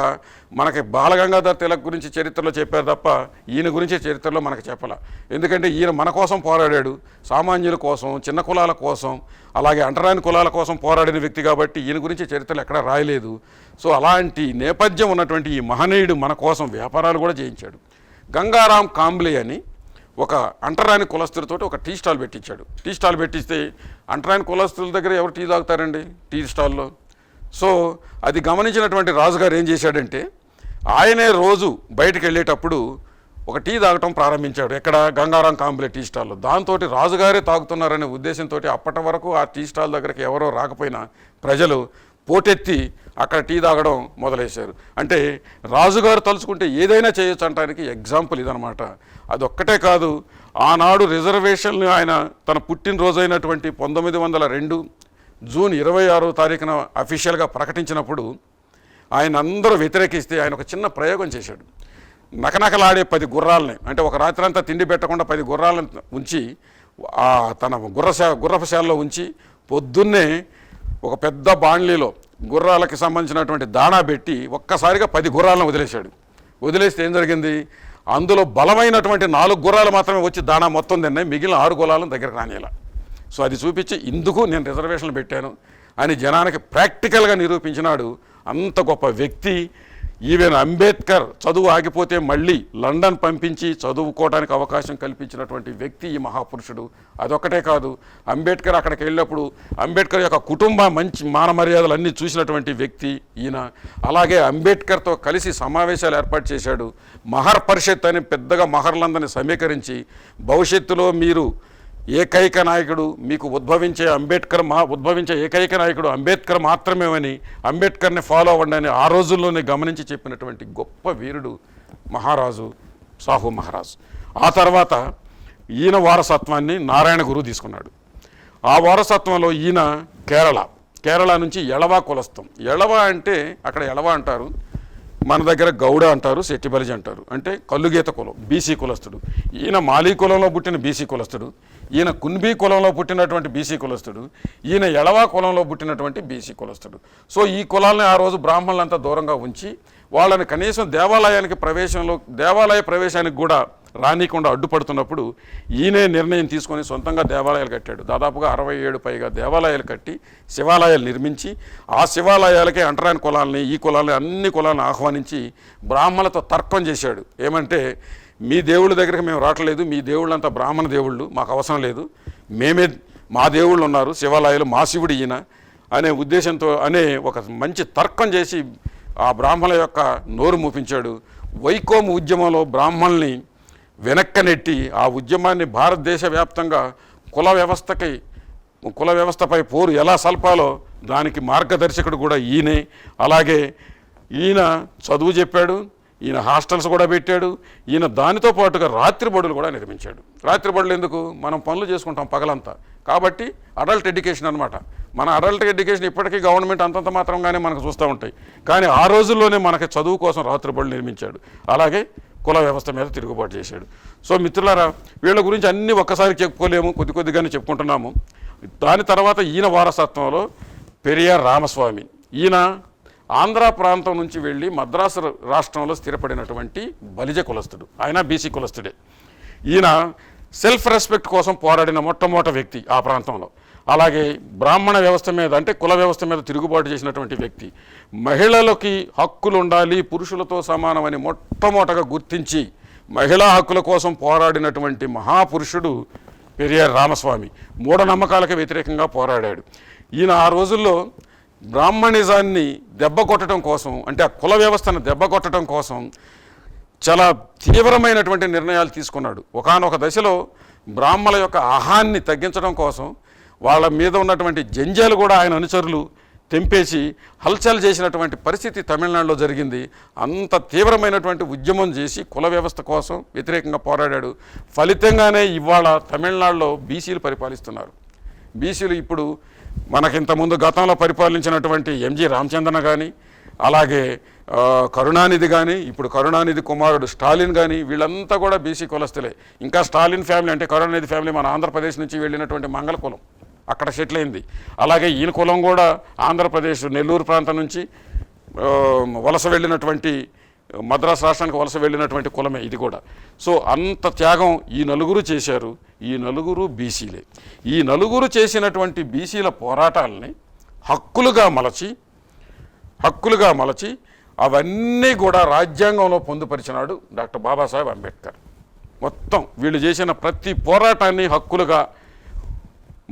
మనకి బాలగంగాధర్ తిలక్ గురించి చరిత్రలో చెప్పారు తప్ప ఈయన గురించి చరిత్రలో మనకు చెప్పాల. ఎందుకంటే ఈయన మన కోసం పోరాడాడు, సామాన్యుల కోసం, చిన్న కులాల కోసం, అలాగే అంటరాని కులాల కోసం పోరాడిన వ్యక్తి కాబట్టి ఈయన గురించి చరిత్రలు ఎక్కడా రాయలేదు. సో అలాంటి నేపథ్యం ఉన్నటువంటి ఈ మహనీయుడు మన కోసం వ్యాపారాలు కూడా చేయించాడు. గంగారాం కాంబ్లే అని ఒక అంటరాని కులస్తులతో ఒక టీ స్టాల్ పెట్టించాడు. టీ స్టాల్ పెట్టిస్తే అంటరాని కులస్తుల దగ్గర ఎవరు టీ తాగుతారండి టీ స్టాల్లో? సో అది గమనించినటువంటి రాజుగారు ఏం చేశాడంటే ఆయనే రోజు బయటకు వెళ్ళేటప్పుడు ఒక టీ తాగటం ప్రారంభించాడు. ఎక్కడ? గంగారాం కాంబ్లే టీ స్టాల్లో. దాంతో రాజుగారే తాగుతున్నారనే ఉద్దేశంతో అప్పటి వరకు ఆ టీ స్టాల్ దగ్గరికి ఎవరో రాకపోయినా ప్రజలు పోటెత్తి అక్కడ టీ తాగడం మొదలేశారు. అంటే రాజుగారు తలుచుకుంటే ఏదైనా చేయొచ్చు అనడానికి ఎగ్జాంపుల్ ఇదనమాట. అదొక్కటే కాదు, ఆనాడు రిజర్వేషన్లు ఆయన తన పుట్టినరోజు అయినటువంటి 1902 జూన్ 26వ తారీఖున అఫీషియల్గా ప్రకటించినప్పుడు ఆయన అందరూ వ్యతిరేకిస్తే ఆయన ఒక చిన్న ప్రయోగం చేశాడు. నకనకలాడే 10 గుర్రాలని, అంటే ఒక రాత్రి అంతా తిండి పెట్టకుండా 10 గుర్రాలను ఉంచి తన గుర్రపశాలలో ఉంచి పొద్దున్నే ఒక పెద్ద బాండ్లీలో గుర్రాలకి సంబంధించినటువంటి దాణా పెట్టి ఒక్కసారిగా 10 గుర్రాలను వదిలేశాడు. వదిలేస్తే ఏం జరిగింది, అందులో బలమైనటువంటి 4 గుర్రాలు మాత్రమే వచ్చి దాణా మొత్తం తిన్నాయి, మిగిలిన 6 గుర్రాలను దగ్గరకు రానిలా. సో అది చూపించి ఇందుకు నేను రిజర్వేషన్లు పెట్టాను అని జనానికి ప్రాక్టికల్గా నిరూపించినాడు. అంత గొప్ప వ్యక్తి. ఈవెన్ అంబేద్కర్ చదువు ఆగిపోతే మళ్ళీ లండన్ పంపించి చదువుకోవడానికి అవకాశం కల్పించినటువంటి వ్యక్తి ఈ మహాపురుషుడు. అదొక్కటే కాదు, అంబేద్కర్ అక్కడికి వెళ్ళినప్పుడు అంబేద్కర్ యొక్క కుటుంబ మంచి మాన మర్యాదలు అన్నీ చూసినటువంటి వ్యక్తి ఈయన. అలాగే అంబేద్కర్తో కలిసి సమావేశాలు ఏర్పాటు చేశాడు. మహర్ పరిషత్ అని పెద్దగా మహర్లందరినీ సమీకరించి భవిష్యత్తులో మీరు ఏకైక నాయకుడు మీకు ఉద్భవించే ఏకైక నాయకుడు అంబేద్కర్ మాత్రమే అని, అంబేద్కర్ని ఫాలో అవ్వండి అని ఆ రోజుల్లోనే గమనించి చెప్పినటువంటి గొప్ప వీరుడు మహారాజు సాహు మహారాజ్. ఆ తర్వాత ఈయన వారసత్వాన్ని నారాయణ గురువు తీసుకున్నాడు. ఆ వారసత్వంలో ఈయన కేరళ నుంచి ఎళవా కులస్థం. ఎళవా అంటే అక్కడ ఎళవా అంటారు, మన దగ్గర గౌడ అంటారు, శెట్టిబలిజ అంటారు. అంటే కల్లుగీత కులం, బీసీ కులస్తుడు. ఈయన మాలీ కులంలో పుట్టిన బీసీ కులస్తుడు, ఈయన కున్బీ కులంలో పుట్టినటువంటి బీసీ కులస్తుడు, ఈయన ఎళవా కులంలో పుట్టినటువంటి బీసీ కులస్తుడు. సో ఈ కులాలని ఆ రోజు బ్రాహ్మణులంతా దూరంగా ఉంచి వాళ్ళని కనీసం దేవాలయ ప్రవేశానికి కూడా రానికుండా అడ్డుపడుతున్నప్పుడు ఈయనే నిర్ణయం తీసుకొని సొంతంగా దేవాలయాలు కట్టాడు. దాదాపుగా 67 పైగా దేవాలయాలు కట్టి శివాలయాలు నిర్మించి ఆ శివాలయాలకే అంటరాని కులాలని, ఈ కులాలని, అన్ని కులాలను ఆహ్వానించి బ్రాహ్మణులతో తర్కం చేశాడు. ఏమంటే, మీ దేవుళ్ళ దగ్గరికి మేము రావట్లేదు, మీ దేవుళ్ళంతా బ్రాహ్మణ దేవుళ్ళు, మాకు అవసరం లేదు, మా దేవుళ్ళు ఉన్నారు, శివాలయాలు, మా శివుడు ఈయన అనే ఉద్దేశంతో ఒక మంచి తర్కం చేసి ఆ బ్రాహ్మణుల యొక్క నోరు మూపించాడు. వైకోము ఉద్యమంలో బ్రాహ్మణుల్ని వెనక్కనెట్టి ఆ ఉద్యమాన్ని భారతదేశ వ్యాప్తంగా కుల వ్యవస్థపై పోరు ఎలా సల్పాలో దానికి మార్గదర్శకుడు కూడా ఈయనే. అలాగే ఈయన చదువు చెప్పాడు, ఈయన హాస్టల్స్ కూడా పెట్టాడు. ఈయన దానితో పాటుగా రాత్రి బడులు కూడా నిర్మించాడు. రాత్రి బడులు ఎందుకు, మనం పనులు చేసుకుంటాం పగలంతా, కాబట్టి అడల్ట్ ఎడ్యుకేషన్ అనమాట. మన అడల్ట్ ఎడ్యుకేషన్ ఇప్పటికీ గవర్నమెంట్ అంతంత మాత్రంగానే మనకు చూస్తూ ఉంటాయి, కానీ ఆ రోజుల్లోనే మనకి చదువు కోసం రాత్రి బడులు నిర్మించాడు. అలాగే కుల వ్యవస్థ మీద తిరుగుబాటు చేశాడు. సో మిత్రులారా, వీళ్ళ గురించి అన్నీ ఒక్కసారి చెప్పుకోలేము, కొద్దిగానే చెప్పుకుంటున్నాము. దాని తర్వాత ఈయన వారసత్వంలో పెరియార్ రామస్వామి. ఈయన ఆంధ్ర ప్రాంతం నుంచి వెళ్ళి మద్రాసు రాష్ట్రంలో స్థిరపడినటువంటి బలిజ కులస్తుడు. ఆయన బీసీ కులస్తుడే. ఈయన సెల్ఫ్ రెస్పెక్ట్ కోసం పోరాడిన మొట్టమొదటి వ్యక్తి ఆ ప్రాంతంలో. అలాగే బ్రాహ్మణ వ్యవస్థ మీద, అంటే కుల వ్యవస్థ మీద తిరుగుబాటు చేసినటువంటి వ్యక్తి. మహిళలకి హక్కులు ఉండాలి, పురుషులతో సమానమని మొట్టమొదటగా గుర్తించి మహిళా హక్కుల కోసం పోరాడినటువంటి మహాపురుషుడు పెరియార్ రామస్వామి. మూఢనమ్మకాలకు వ్యతిరేకంగా పోరాడాడు. ఈయన ఆ రోజుల్లో బ్రాహ్మణిజాన్ని దెబ్బకొట్టడం కోసం, అంటే ఆ కుల వ్యవస్థను దెబ్బకొట్టడం కోసం చాలా తీవ్రమైనటువంటి నిర్ణయాలు తీసుకున్నాడు. ఒకానొక దశలో బ్రాహ్మణుల యొక్క అహాన్ని తగ్గించడం కోసం వాళ్ళ మీద ఉన్నటువంటి జంజాలు కూడా ఆయన అనుచరులు తెంపేసి హల్చల్ చేసినటువంటి పరిస్థితి తమిళనాడులో జరిగింది. అంత తీవ్రమైనటువంటి ఉద్యమం చేసి కుల వ్యవస్థ కోసం వ్యతిరేకంగా పోరాడాడు. ఫలితంగానే ఇవాళ తమిళనాడులో బీసీలు పరిపాలిస్తున్నారు. బీసీలు ఇప్పుడు మనకింతకుముందు గతంలో పరిపాలించినటువంటి ఎంజి రామచంద్రన్ కానీ, అలాగే కరుణానిధి కానీ, ఇప్పుడు కరుణానిధి కుమారుడు స్టాలిన్ కానీ, వీళ్ళంతా కూడా బీసీ కులస్తులే. ఇంకా స్టాలిన్ ఫ్యామిలీ, అంటే కరుణానిధి ఫ్యామిలీ మన ఆంధ్రప్రదేశ్ నుంచి వెళ్ళినటువంటి మంగళ కులం, అక్కడ సెటిల్ అయింది. అలాగే ఈయన కులం కూడా ఆంధ్రప్రదేశ్ నెల్లూరు ప్రాంతం నుంచి వలస వెళ్ళినటువంటి, మద్రాసు రాష్ట్రానికి వలస వెళ్ళినటువంటి కులమే ఇది కూడా. సో అంత త్యాగం ఈ నలుగురు చేశారు. ఈ నలుగురు బీసీలే. ఈ నలుగురు చేసినటువంటి బీసీల పోరాటాలని హక్కులుగా మలచి అవన్నీ కూడా రాజ్యాంగంలో పొందుపరిచినాడు డాక్టర్ బాబాసాహెబ్ అంబేద్కర్. మొత్తం వీళ్ళు చేసిన ప్రతి పోరాటాన్ని హక్కులుగా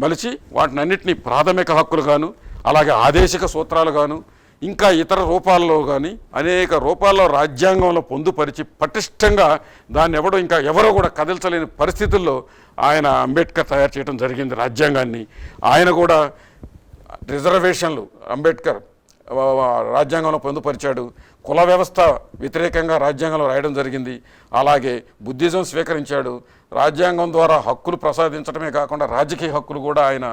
మలిచి వాటినన్నింటినీ ప్రాథమిక హక్కులుగాను, అలాగే ఆదేశిక సూత్రాలుగాను, ఇంకా ఇతర రూపాల్లో కానీ అనేక రూపాల్లో రాజ్యాంగంలో పొందుపరిచి పటిష్టంగా దాన్ని ఎవరో కూడా కదల్చలేని పరిస్థితుల్లో ఆయన అంబేద్కర్ తయారు చేయడం జరిగింది రాజ్యాంగాన్ని. ఆయన కూడా రిజర్వేషన్లు అంబేద్కర్ రాజ్యాంగంలో పొందుపరిచాడు. కుల వ్యవస్థ వ్యతిరేకంగా రాజ్యాంగంలో రాయడం జరిగింది. అలాగే బుద్ధిజం స్వీకరించాడు. రాజ్యాంగం ద్వారా హక్కులు ప్రసాదించడమే కాకుండా రాజకీయ హక్కులు కూడా ఆయన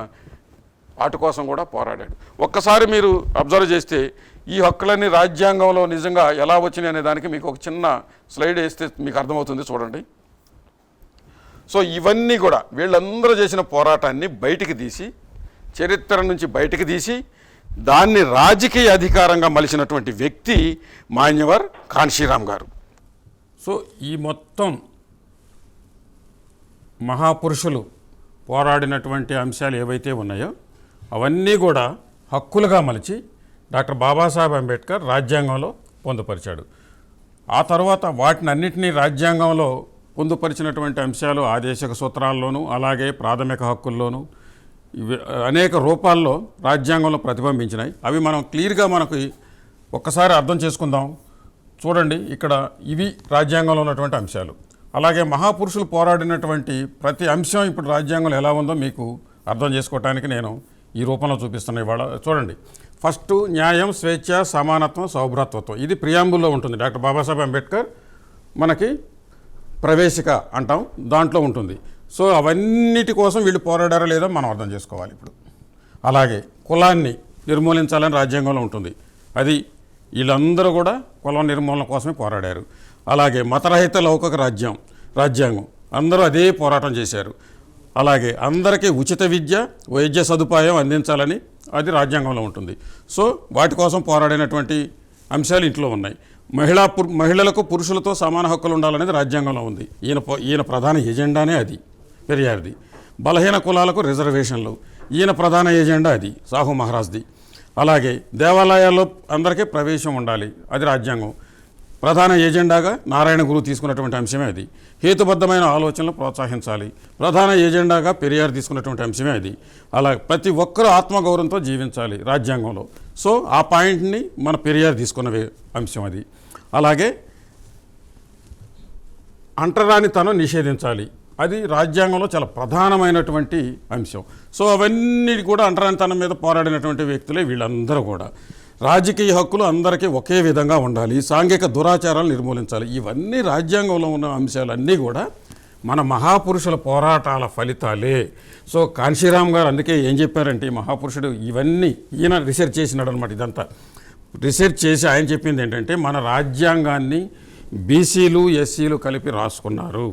వాటి కోసం కూడా పోరాడాడు. ఒక్కసారి మీరు అబ్జర్వ్ చేస్తే ఈ హక్కులన్నీ రాజ్యాంగంలో నిజంగా ఎలా వచ్చినాయి అనే దానికి మీకు ఒక చిన్న స్లైడ్ వేస్తే మీకు అర్థమవుతుంది, చూడండి. సో ఇవన్నీ కూడా వీళ్ళందరూ చేసిన పోరాటాన్ని చరిత్ర నుంచి బయటికి తీసి దాన్ని రాజకీయ అధికారంగా మలిచినటువంటి వ్యక్తి మాన్యవర్ కాన్షీరామ్ గారు. సో ఈ మొత్తం మహాపురుషులు పోరాడినటువంటి అంశాలు ఏవైతే ఉన్నాయో అవన్నీ కూడా హక్కులుగా మలిచి డాక్టర్ బాబాసాహెబ్ అంబేద్కర్ రాజ్యాంగంలో పొందుపరిచాడు. ఆ తర్వాత వాటిని అన్నింటినీ రాజ్యాంగంలో పొందుపరిచినటువంటి అంశాలు ఆదేశక సూత్రాల్లోనూ అలాగే ప్రాథమిక హక్కుల్లోనూ అనేక రూపాల్లో రాజ్యాంగంలో ప్రతిబింబించినాయి. అవి మనం క్లియర్గా మనకి ఒక్కసారి అర్థం చేసుకుందాం. చూడండి, ఇక్కడ ఇవి రాజ్యాంగంలో ఉన్నటువంటి అంశాలు. అలాగే మహాపురుషులు పోరాడినటువంటి ప్రతి అంశం ఇప్పుడు రాజ్యాంగంలో ఎలా ఉందో మీకు అర్థం చేసుకోవటానికి నేను ఈ రూపంలో చూపిస్తున్నా ఇవాళ. చూడండి, ఫస్ట్ న్యాయం, స్వేచ్ఛ, సమానత్వం, సౌభ్రాతృత్వం. ఇది ప్రియాంబుల్లో ఉంటుంది. డాక్టర్ బాబాసాహెబ్ అంబేద్కర్ మనకి ప్రవేశిక అంటాం, దాంట్లో ఉంటుంది. సో అవన్నిటి కోసం వీళ్ళు పోరాడారో లేదో మనం అర్థం చేసుకోవాలి ఇప్పుడు. అలాగే కులాన్ని నిర్మూలించాలని రాజ్యాంగంలో ఉంటుంది. అది వీళ్ళందరూ కూడా కులం నిర్మూలన కోసమే పోరాడారు. అలాగే మతరహిత లౌకిక రాజ్యాంగం అందరూ అదే పోరాటం చేశారు. అలాగే అందరికీ ఉచిత విద్య, వైద్య సదుపాయం అందించాలని అది రాజ్యాంగంలో ఉంటుంది. సో వాటి కోసం పోరాడినటువంటి అంశాలు ఇంట్లో ఉన్నాయి. మహిళలకు పురుషులతో సమాన హక్కులు ఉండాలనేది రాజ్యాంగంలో ఉంది. ఈయన ప్రధాన ఎజెండానే అది, పెరియార్ది. బలహీన కులాలకు రిజర్వేషన్లు, ఈయన ప్రధాన ఎజెండా అది, సాహు మహారాజ్ది. అలాగే దేవాలయాల్లో అందరికీ ప్రవేశం ఉండాలి, అది రాజ్యాంగం. ప్రధాన ఎజెండాగా నారాయణ గురువు తీసుకున్నటువంటి అంశమే అది. హేతుబద్ధమైన ఆలోచనలు ప్రోత్సహించాలి, ప్రధాన ఎజెండాగా పెరియార్ తీసుకున్నటువంటి అంశమే అది. అలా ప్రతి ఒక్కరూ ఆత్మగౌరవంతో జీవించాలి రాజ్యాంగంలో. సో ఆ పాయింట్ని మన పెరియార్ తీసుకున్న అంశం అది. అలాగే అంటరానితనం నిషేధించాలి, అది రాజ్యాంగంలో చాలా ప్రధానమైనటువంటి అంశం. సో అవన్నీ కూడా అంటరానితనం మీద పోరాడినటువంటి వ్యక్తులే వీళ్ళందరూ కూడా. రాజకీయ హక్కులు అందరికీ ఒకే విధంగా ఉండాలి, సాంఘిక దురాచారాలు నిర్మూలించాలి. ఇవన్నీ రాజ్యాంగంలో ఉన్న అంశాలన్నీ కూడా మన మహాపురుషుల పోరాటాల ఫలితాలే. సో కాన్షీరామ్ గారు అందుకే ఏం చెప్పారంటే, మహాపురుషుడు ఇవన్నీ ఈయన రీసెర్చ్ చేసినాడు అనమాట. ఇదంతా రీసెర్చ్ చేసి ఆయన చెప్పింది ఏంటంటే, మన రాజ్యాంగాన్ని బీసీలు ఎస్సీలు కలిపి రాసుకున్నారు.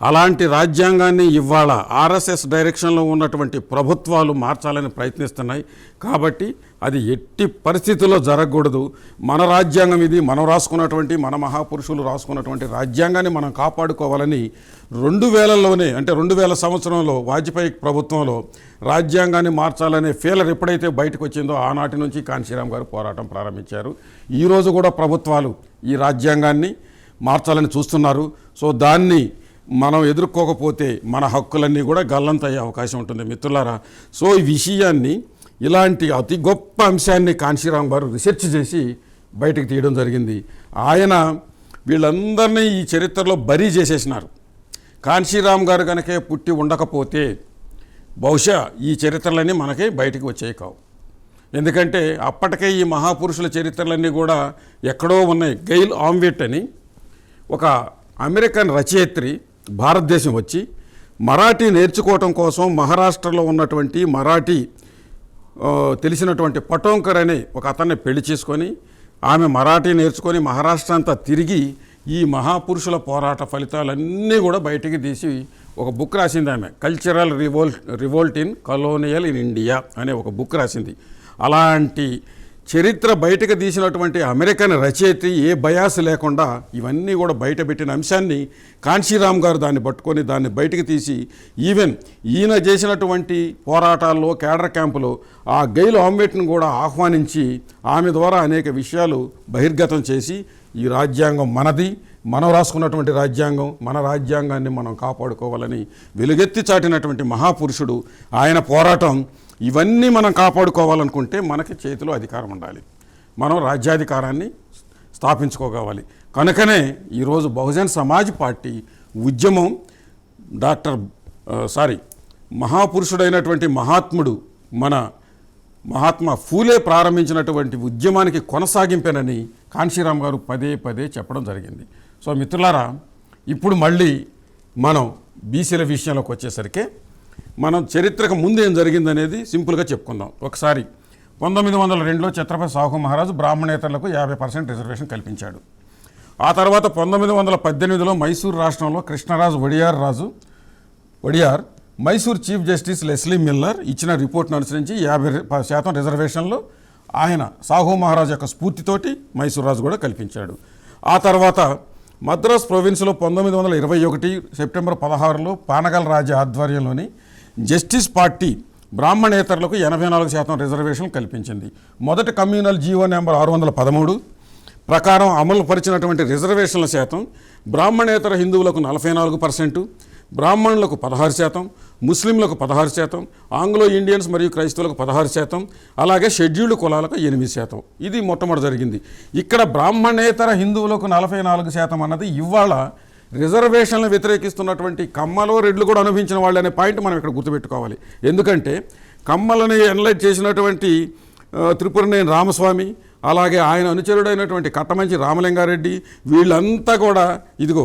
అలాంటి రాజ్యాంగాన్ని ఇవాళ ఆర్ఎస్ఎస్ డైరెక్షన్లో ఉన్నటువంటి ప్రభుత్వాలు మార్చాలని ప్రయత్నిస్తున్నాయి. కాబట్టి అది ఎట్టి పరిస్థితుల్లో జరగకూడదు. మన రాజ్యాంగం ఇది, మనం రాసుకున్నటువంటి, మన మహాపురుషులు రాసుకున్నటువంటి రాజ్యాంగాన్ని మనం కాపాడుకోవాలని 2000లోనే, అంటే 2000 సంవత్సరంలో వాజ్పేయి ప్రభుత్వంలో రాజ్యాంగాన్ని మార్చాలనే ఫీలర్ ఎప్పుడైతే బయటకు వచ్చిందో ఆనాటి నుంచి కాన్షీరామ్ గారు పోరాటం ప్రారంభించారు. ఈరోజు కూడా ప్రభుత్వాలు ఈ రాజ్యాంగాన్ని మార్చాలని చూస్తున్నారు. సో దాన్ని మనం ఎదుర్కోకపోతే మన హక్కులన్నీ కూడా గల్లంతయ్యే అవకాశం ఉంటుంది మిత్రులారా. సో ఈ విషయాన్ని, ఇలాంటి అతి గొప్ప అంశాన్ని కాన్షీరామ్ గారు రీసెర్చ్ చేసి బయటకు తీయడం జరిగింది. ఆయన వీళ్ళందరినీ ఈ చరిత్రలో బరీ చేసేసినారు. కాన్షీరామ్ గారు కనుక పుట్టి ఉండకపోతే బహుశా ఈ చరిత్రలన్నీ మనకి బయటికి వచ్చేవి కావు. ఎందుకంటే అప్పటికే ఈ మహాపురుషుల చరిత్రలన్నీ కూడా ఎక్కడో ఉన్నాయి. గెయిల్ ఆమ్వెట్ అని ఒక అమెరికన్ రచయిత్రి భారతదేశం వచ్చి మరాఠీ నేర్చుకోవటం కోసం మహారాష్ట్రలో ఉన్నటువంటి మరాఠీ తెలిసినటువంటి పటోంకర్ అనే ఒక అతన్ని పెళ్లి చేసుకొని ఆమె మరాఠీ నేర్చుకొని మహారాష్ట్ర అంతా తిరిగి ఈ మహాపురుషుల పోరాట ఫలితాలన్నీ కూడా బయటికి తీసి ఒక బుక్ రాసింది ఆమె. Cultural revolt in colonial in India అనే ఒక బుక్ రాసింది. అలాంటి చరిత్ర బయటకు తీసినటువంటి అమెరికన్ రచయిత ఏ బయాస్ లేకుండా ఇవన్నీ కూడా బయట పెట్టిన అంశాన్ని కాన్షీరామ్ గారు దాన్ని పట్టుకొని దాన్ని బయటకు తీసి, ఈవెన్ ఈయన చేసినటువంటి పోరాటాల్లో కేడర్ క్యాంపులో ఆ గెయిల్ ఆమ్వెట్ను కూడా ఆహ్వానించి ఆమె ద్వారా అనేక విషయాలు బహిర్గతం చేసి, ఈ రాజ్యాంగం మనది, మనం రాసుకున్నటువంటి రాజ్యాంగం, మన రాజ్యాంగాన్ని మనం కాపాడుకోవాలని వెలుగెత్తి చాటినటువంటి మహాపురుషుడు. ఆయన పోరాటం ఇవన్నీ మనం కాపాడుకోవాలనుకుంటే మనకి చేతిలో అధికారం ఉండాలి, మనం రాజ్యాధికారాన్ని స్థాపించుకోవాలి. కనుకనే ఈరోజు బహుజన్ సమాజ్ పార్టీ ఉద్యమం మహాపురుషుడైనటువంటి మహాత్ముడు మన మహాత్మా ఫూలే ప్రారంభించినటువంటి ఉద్యమానికి కొనసాగింపేనని కాన్షీరామ్ గారు పదే పదే చెప్పడం జరిగింది. సో మిత్రులారా, ఇప్పుడు మళ్ళీ మనం బీసీల విషయంలోకి వచ్చేసరికి మనం చరిత్రకు ముందు ఏం జరిగిందనేది సింపుల్గా చెప్పుకుందాం. ఒకసారి 1902లో ఛత్రపతి సాహు మహారాజు బ్రాహ్మణేతరులకు 50% రిజర్వేషన్ కల్పించాడు. ఆ తర్వాత 1918లో మైసూరు రాష్ట్రంలో Krishnaraju Wadiyar Mysore chief justice Leslie Miller ఇచ్చిన రిపోర్ట్ను అనుసరించి 50% రిజర్వేషన్లు ఆయన సాహు మహారాజు యొక్క స్ఫూర్తితోటి మైసూరు రాజు కూడా కల్పించాడు. ఆ తర్వాత మద్రాస్ ప్రొవిన్స్లో 1921 సెప్టెంబర్ 16లో పానగల్ రాజా ఆధ్వర్యంలోని జస్టిస్ పార్టీ బ్రాహ్మణేతరులకు 84% రిజర్వేషన్లు కల్పించింది. మొదటి కమ్యూనల్ జీవో నెంబర్ 613 ప్రకారం అమలు పరిచినటువంటి రిజర్వేషన్ల శాతం బ్రాహ్మణేతర హిందువులకు 44%, బ్రాహ్మణులకు 16%, ముస్లింలకు 16%, ఆంగ్లో ఇండియన్స్ మరియు క్రైస్తవులకు 16%, అలాగే షెడ్యూల్డ్ కులాలకు 8%. ఇది మొట్టమొదటి జరిగింది. ఇక్కడ బ్రాహ్మణేతర హిందువులకు 44% అన్నది ఇవాళ రిజర్వేషన్లు వ్యతిరేకిస్తున్నటువంటి కమ్మలో రెడ్లు కూడా అనుభవించిన వాళ్ళు అనే పాయింట్ మనం ఇక్కడ గుర్తుపెట్టుకోవాలి. ఎందుకంటే కమ్మలని ఎన్లైట్ చేసినటువంటి త్రిపురనేని రామస్వామి, అలాగే ఆయన అనుచరుడైనటువంటి కట్టమంచి రామలింగారెడ్డి, వీళ్ళంతా కూడా ఇదిగో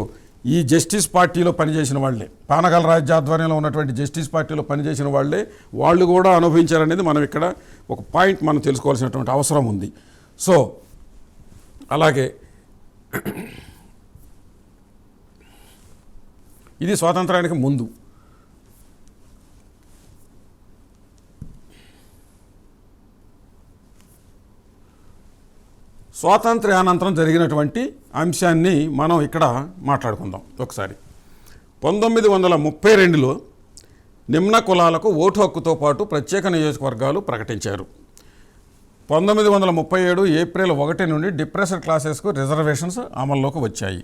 ఈ జస్టిస్ పార్టీలో పనిచేసిన వాళ్ళే, పానగల్ రాజ్య ఆధ్వర్యంలో ఉన్నటువంటి జస్టిస్ పార్టీలో పనిచేసిన వాళ్ళే, వాళ్ళు కూడా అనుభవించారనేది మనం ఇక్కడ ఒక పాయింట్ మనం తెలుసుకోవాల్సినటువంటి అవసరం ఉంది. సో అలాగే ఇది స్వాతంత్రానికి ముందు. స్వాతంత్ర్యానంతరం జరిగినటువంటి అంశాన్ని మనం ఇక్కడ మాట్లాడుకుందాం ఒకసారి. 1932లో నిమ్న కులాలకు ఓటు హక్కుతో పాటు ప్రత్యేక నియోజకవర్గాలు ప్రకటించారు. 1937 ఏప్రిల్ 1 నుండి డిప్రెస్డ్ క్లాసెస్కు రిజర్వేషన్స్ అమల్లోకి వచ్చాయి.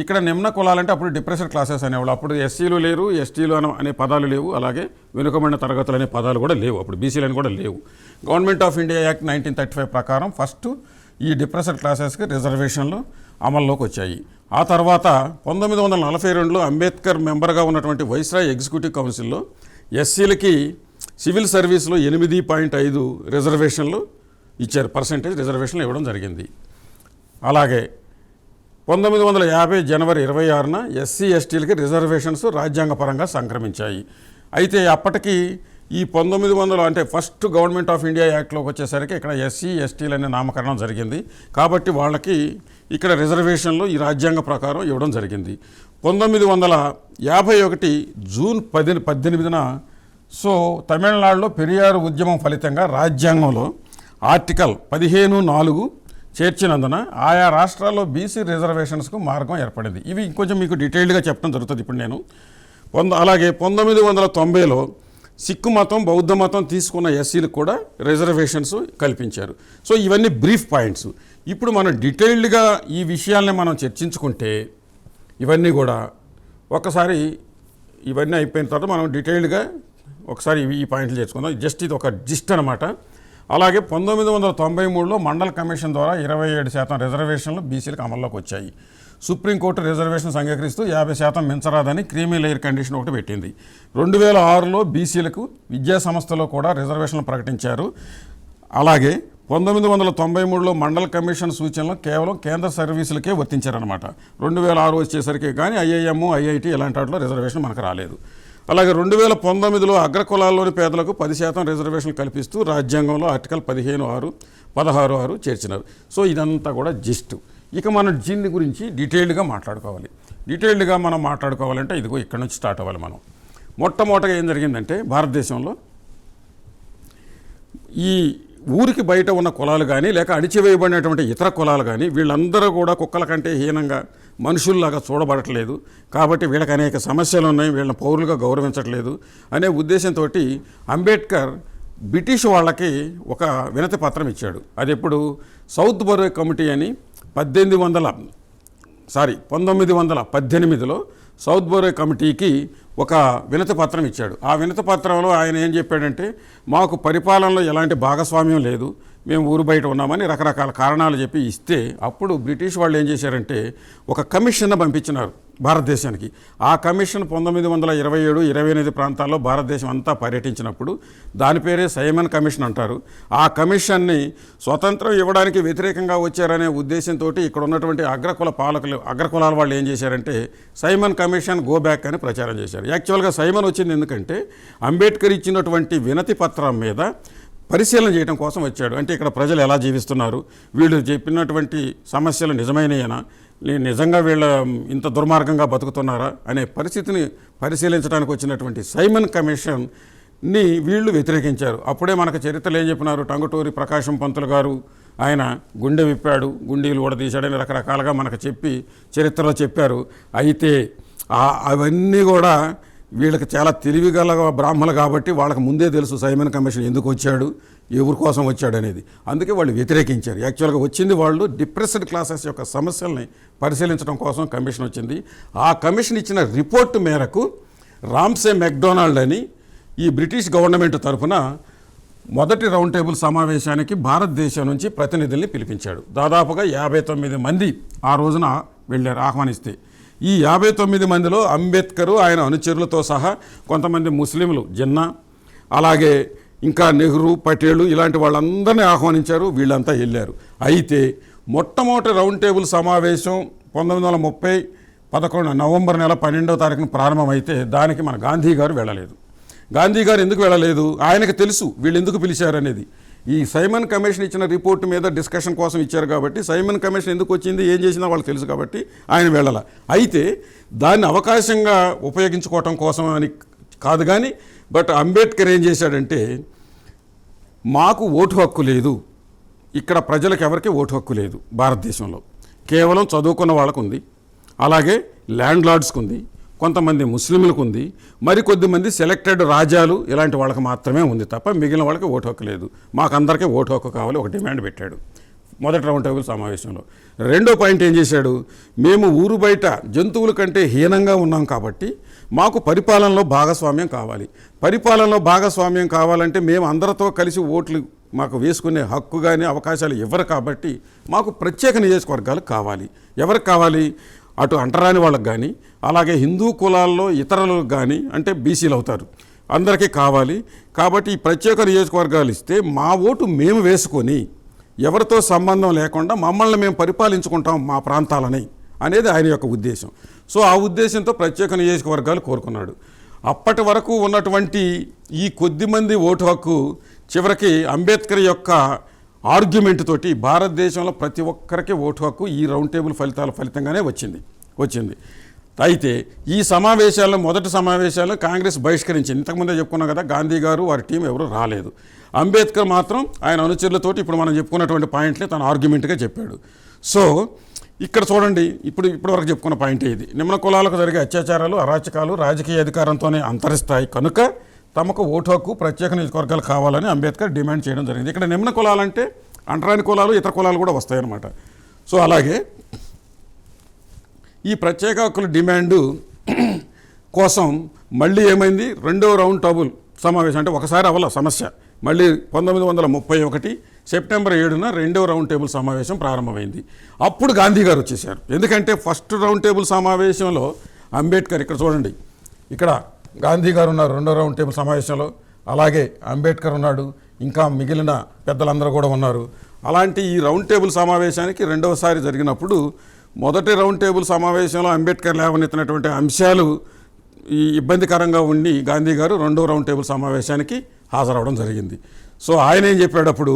ఇక్కడ నిమ్న కులాలంటే అప్పుడు డిప్రెస్డ్ క్లాసెస్ అనేవాళ్ళు. అప్పుడు ఎస్సీలు లేరు, ఎస్టీలు అనే పదాలు లేవు, అలాగే వెనుకబడిన తరగతులు అనే పదాలు కూడా లేవు, అప్పుడు బీసీలు కూడా లేవు. గవర్నమెంట్ ఆఫ్ ఇండియా యాక్ట్ 1935 ప్రకారం ఫస్ట్ ఈ డిప్రెస్డ్ క్లాసెస్కి రిజర్వేషన్లు అమల్లోకి వచ్చాయి. ఆ తర్వాత 1942లో అంబేద్కర్ మెంబర్గా ఉన్నటువంటి వైస్రాయ్ ఎగ్జిక్యూటివ్ కౌన్సిల్లో ఎస్సీలకి సివిల్ సర్వీస్లో 8.5 రిజర్వేషన్లు ఇచ్చారు, పర్సెంటేజ్ రిజర్వేషన్లు ఇవ్వడం జరిగింది. అలాగే 1950 జనవరి 26న ఎస్సీ ఎస్టీలకి రిజర్వేషన్స్ రాజ్యాంగపరంగా సంక్రమించాయి. అయితే అప్పటికి ఈ 1900 అంటే ఫస్ట్ గవర్నమెంట్ ఆఫ్ ఇండియా యాక్ట్లోకి వచ్చేసరికి ఇక్కడ ఎస్సీ ఎస్టీలు అనే నామకరణం జరిగింది. కాబట్టి వాళ్ళకి ఇక్కడ రిజర్వేషన్లు ఈ రాజ్యాంగ ప్రకారం ఇవ్వడం జరిగింది. 1951 జూన్ 18న సో తమిళనాడులో పెరియారు ఉద్యమం ఫలితంగా రాజ్యాంగంలో ఆర్టికల్ 15(4) చేర్చినందున ఆయా రాష్ట్రాల్లో బీసీ రిజర్వేషన్స్కు మార్గం ఏర్పడింది. ఇవి ఇంకొంచెం మీకు డీటెయిల్డ్గా చెప్పడం జరుగుతుంది ఇప్పుడు నేను. అలాగే 1990లో సిక్కు మతం, బౌద్ధ మతం తీసుకున్న ఎస్సీలకు కూడా రిజర్వేషన్స్ కల్పించారు. సో ఇవన్నీ బ్రీఫ్ పాయింట్స్. ఇప్పుడు మనం డీటెయిల్డ్గా ఈ విషయాల్ని మనం చర్చించుకుంటే ఇవన్నీ కూడా ఒకసారి ఇవన్నీ అయిపోయిన తర్వాత మనం డీటెయిల్డ్గా ఒకసారి ఈ పాయింట్లు చేసుకుందాం. జస్ట్ ఇది ఒక జిస్ట్ అనమాట. అలాగే 1993లో మండల్ కమిషన్ ద్వారా 27% రిజర్వేషన్లు బీసీలకు అమల్లోకి వచ్చాయి. సుప్రీంకోర్టు రిజర్వేషన్స్ అంగీకరిస్తూ 50% మించరాదని క్రీమీ లేయర్ కండిషన్ ఒకటి పెట్టింది. 2006లో బీసీలకు విద్యా సంస్థలో కూడా రిజర్వేషన్లు ప్రకటించారు. అలాగే 1993లో మండల్ కమిషన్ సూచనలు కేవలం కేంద్ర సర్వీసులకే వర్తించారనమాట. 2006 వచ్చేసరికి కానీ ఐఐఎం, ఐఐటి ఇలాంటి వాటిలో రిజర్వేషన్ మనకు రాలేదు. అలాగే 2019లో అగ్రకులాల్లోని పేదలకు 10% రిజర్వేషన్లు కల్పిస్తూ రాజ్యాంగంలో ఆర్టికల్ 16(6) చేర్చినారు. సో ఇదంతా కూడా జిస్ట్. ఇక మనం దీని గురించి డీటెయిల్డ్గా మాట్లాడుకోవాలి. డీటెయిల్డ్గా మనం మాట్లాడుకోవాలంటే ఇదిగో ఇక్కడ నుంచి స్టార్ట్ అవ్వాలి మనం. మొట్టమొదటిగా ఏం జరిగిందంటే భారతదేశంలో ఈ ఊరికి బయట ఉన్న కులాలు కానీ లేక అణిచివేయబడినటువంటి ఇతర కులాలు కానీ వీళ్ళందరూ కూడా కుక్కల కంటే హీనంగా మనుషుల్లాగా చూడబడట్లేదు. కాబట్టి వీళ్ళకి అనేక సమస్యలు ఉన్నాయి, వీళ్ళని పౌరులుగా గౌరవించట్లేదు అనే ఉద్దేశంతో అంబేద్కర్ బ్రిటిష్ వాళ్ళకి ఒక వినతి పత్రం ఇచ్చాడు. అది ఎప్పుడు సౌత్ బరో కమిటీ అని 1918లో సౌత్ బరో కమిటీకి ఒక వినతి పత్రం ఇచ్చాడు. ఆ వినతి పత్రంలో ఆయన ఏం చెప్పాడంటే మాకు పరిపాలనలో ఎలాంటి భాగస్వామ్యం లేదు, మేము ఊరు బయట ఉన్నామని రకరకాల కారణాలు చెప్పి ఇస్తే అప్పుడు బ్రిటిష్ వాళ్ళు ఏం చేశారంటే ఒక కమిషన్ను పంపించినారు భారతదేశానికి. ఆ కమిషన్ 1927-28 ప్రాంతాల్లో భారతదేశం అంతా పర్యటించినప్పుడు దాని పేరే సైమన్ కమిషన్ అంటారు. ఆ కమిషన్ని స్వతంత్రం ఇవ్వడానికి వ్యతిరేకంగా వచ్చారనే ఉద్దేశంతో ఇక్కడ ఉన్నటువంటి అగ్రకులాల వాళ్ళు ఏం చేశారంటే సైమన్ కమిషన్ గో బ్యాక్ అని ప్రచారం చేశారు. యాక్చువల్గా సైమన్ వచ్చింది ఎందుకంటే అంబేద్కర్ ఇచ్చినటువంటి వినతి పత్రం మీద పరిశీలన చేయడం కోసం వచ్చాడు. అంటే ఇక్కడ ప్రజలు ఎలా జీవిస్తున్నారు, వీళ్ళు చెప్పినటువంటి సమస్యలు నిజమైనయేనా, నిజంగా వీళ్ళ ఇంత దుర్మార్గంగా బతుకుతున్నారా అనే పరిస్థితిని పరిశీలించడానికి వచ్చినటువంటి సైమన్ కమిషన్ని వీళ్ళు వ్యతిరేకించారు. అప్పుడే మనకు చరిత్రలు ఏం చెప్పినారు, టంగుటూరి ప్రకాశం పంతులు గారు ఆయన గుండె విప్పాడు, గుండీలు కూడా తీశాడని రకరకాలుగా మనకు చెప్పి చరిత్రలో చెప్పారు. అయితే అవన్నీ కూడా వీళ్ళకి చాలా తెలివిగల బ్రాహ్మణులు కాబట్టి వాళ్ళకి ముందే తెలుసు సైమన్ కమిషన్ ఎందుకు వచ్చాడు, ఎవరి కోసం వచ్చాడు అనేది. అందుకే వాళ్ళు వ్యతిరేకించారు. యాక్చువల్గా వచ్చింది వాళ్ళు డిప్రెస్డ్ క్లాసెస్ యొక్క సమస్యల్ని పరిశీలించడం కోసం కమిషన్ వచ్చింది. ఆ కమిషన్ ఇచ్చిన రిపోర్టు మేరకు రామ్సే మెక్డొనాల్డ్ అని ఈ బ్రిటిష్ గవర్నమెంట్ తరఫున మొదటి రౌండ్ టేబుల్ సమావేశానికి భారతదేశం నుంచి ప్రతినిధుల్ని పిలిపించాడు. దాదాపుగా 59 మంది ఆ రోజున వెళ్ళారు ఆహ్వానిస్తే. ఈ 59 మందిలో అంబేద్కర్, ఆయన అనుచరులతో సహా కొంతమంది ముస్లింలు, జిన్నా, అలాగే ఇంకా నెహ్రూ, పటేలు ఇలాంటి వాళ్ళందరినీ ఆహ్వానించారు. వీళ్ళంతా వెళ్ళారు. అయితే మొట్టమొదటి రౌండ్ టేబుల్ సమావేశం 1930 నవంబర్ నెల 12వ తారీఖున ప్రారంభమైతే దానికి మన గాంధీ గారు వెళ్ళలేదు. గాంధీ గారు ఎందుకు వెళ్ళలేదు? ఆయనకు తెలుసు వీళ్ళు ఎందుకు పిలిచారనేది. ఈ సైమన్ కమిషన్ ఇచ్చిన రిపోర్టు మీద డిస్కషన్ కోసం ఇచ్చారు కాబట్టి సైమన్ కమిషన్ ఎందుకు వచ్చింది, ఏం చేసినా వాళ్ళకి తెలుసు కాబట్టి ఆయన వెళ్ళాల. అయితే దాన్ని అవకాశంగా ఉపయోగించుకోవటం కోసం అని కాదు కానీ, బట్ అంబేద్కర్ ఏం చేశాడంటే, మాకు ఓటు హక్కు లేదు, ఇక్కడ ప్రజలకు ఎవరికి ఓటు హక్కు లేదు భారతదేశంలో, కేవలం చదువుకున్న వాళ్ళకు ఉంది, అలాగే ల్యాండ్ లార్డ్స్కి ఉంది, కొంతమంది ముస్లింలకు ఉంది, మరికొద్దిమంది సెలెక్టెడ్ రాజాలు ఇలాంటి వాళ్ళకి మాత్రమే ఉంది తప్ప మిగిలిన వాళ్ళకి ఓటు హక్కు లేదు, మాకందరికీ ఓటు హక్కు కావాలి ఒక డిమాండ్ పెట్టాడు మొదటి రౌండ్ టేబుల్ సమావేశంలో. రెండో పాయింట్ ఏం చేశాడు, మేము ఊరు బయట జంతువుల కంటే హీనంగా ఉన్నాం కాబట్టి మాకు పరిపాలనలో భాగస్వామ్యం కావాలి. పరిపాలనలో భాగస్వామ్యం కావాలంటే మేము అందరితో కలిసి ఓట్లు మాకు వేసుకునే హక్కు కానీ అవకాశాలు ఇవ్వరు కాబట్టి మాకు ప్రత్యేక నియోజకవర్గాలు కావాలి. ఎవరికి కావాలి? అటు అంటరాని వాళ్ళకి కానీ, అలాగే హిందూ కులాల్లో ఇతరులకు కానీ, అంటే బీసీలు అవుతారు, అందరికీ కావాలి. కాబట్టి ఈ ప్రత్యేక నియోజకవర్గాలు ఇస్తే మా ఓటు మేము వేసుకొని ఎవరితో సంబంధం లేకుండా మమ్మల్ని మేము పరిపాలించుకుంటాం మా ప్రాంతాలని అనేది ఆయన యొక్క ఉద్దేశం. సో ఆ ఉద్దేశంతో ప్రత్యేక నియోజకవర్గాలు కోరుకున్నాడు. అప్పటి వరకు ఉన్నటువంటి ఈ కొద్దిమంది ఓటు హక్కు చివరికి అంబేద్కర్ యొక్క ఆర్గ్యుమెంట్ తోటి భారతదేశంలో ప్రతి ఒక్కరికి ఓటు హక్కు ఈ రౌండ్ టేబుల్ ఫలితాల ఫలితంగానే వచ్చింది. అయితే ఈ సమావేశాల్లో మొదటి సమావేశాల్లో కాంగ్రెస్ బహిష్కరించింది. ఇంతకుముందే చెప్పుకున్నాం కదా, గాంధీ గారు వారి టీం ఎవరు రాలేదు. అంబేద్కర్ మాత్రం ఆయన అనుచరులతోటి ఇప్పుడు మనం చెప్పుకున్నటువంటి పాయింట్ని తన ఆర్గ్యుమెంట్గా చెప్పాడు. సో ఇక్కడ చూడండి, ఇప్పటివరకు చెప్పుకున్న పాయింట్ ఇది. నిమ్న కులాలకు జరిగే అత్యాచారాలు, అరాచకాలు రాజకీయ అధికారంతోనే అంతరిస్తాయి కనుక తమకు ఓటు హక్కు ప్రత్యేక నియోజకవర్గాలు కావాలని అంబేద్కర్ డిమాండ్ చేయడం జరిగింది. ఇక్కడ నిమ్న కులాలంటే అంటరాని కులాలు, ఇతర కులాలు కూడా వస్తాయన్నమాట. సో అలాగే ఈ ప్రత్యేక హక్కుల డిమాండు కోసం మళ్ళీ ఏమైంది, రెండో రౌండ్ టేబుల్ సమావేశం అంటే ఒకసారి అవ్వాల సమస్య. మళ్ళీ 1931 సెప్టెంబర్ 7న రెండో రౌండ్ టేబుల్ సమావేశం ప్రారంభమైంది. అప్పుడు గాంధీ గారు వచ్చేసారు. ఎందుకంటే ఫస్ట్ రౌండ్ టేబుల్ సమావేశంలో అంబేద్కర్, ఇక్కడ చూడండి, ఇక్కడ గాంధీ గారు ఉన్నారు రెండో రౌండ్ టేబుల్ సమావేశంలో, అలాగే అంబేద్కర్ ఉన్నాడు, ఇంకా మిగిలిన పెద్దలందరూ కూడా ఉన్నారు. అలాంటి ఈ రౌండ్ టేబుల్ సమావేశానికి రెండవసారి జరిగినప్పుడు మొదటి రౌండ్ టేబుల్ సమావేశంలో అంబేద్కర్ లేవనెత్తినటువంటి అంశాలు ఈ ఇబ్బందికరంగా ఉండి గాంధీ గారు రెండో రౌండ్ టేబుల్ సమావేశానికి హాజరవడం జరిగింది. సో ఆయన ఏం చెప్పేటప్పుడు,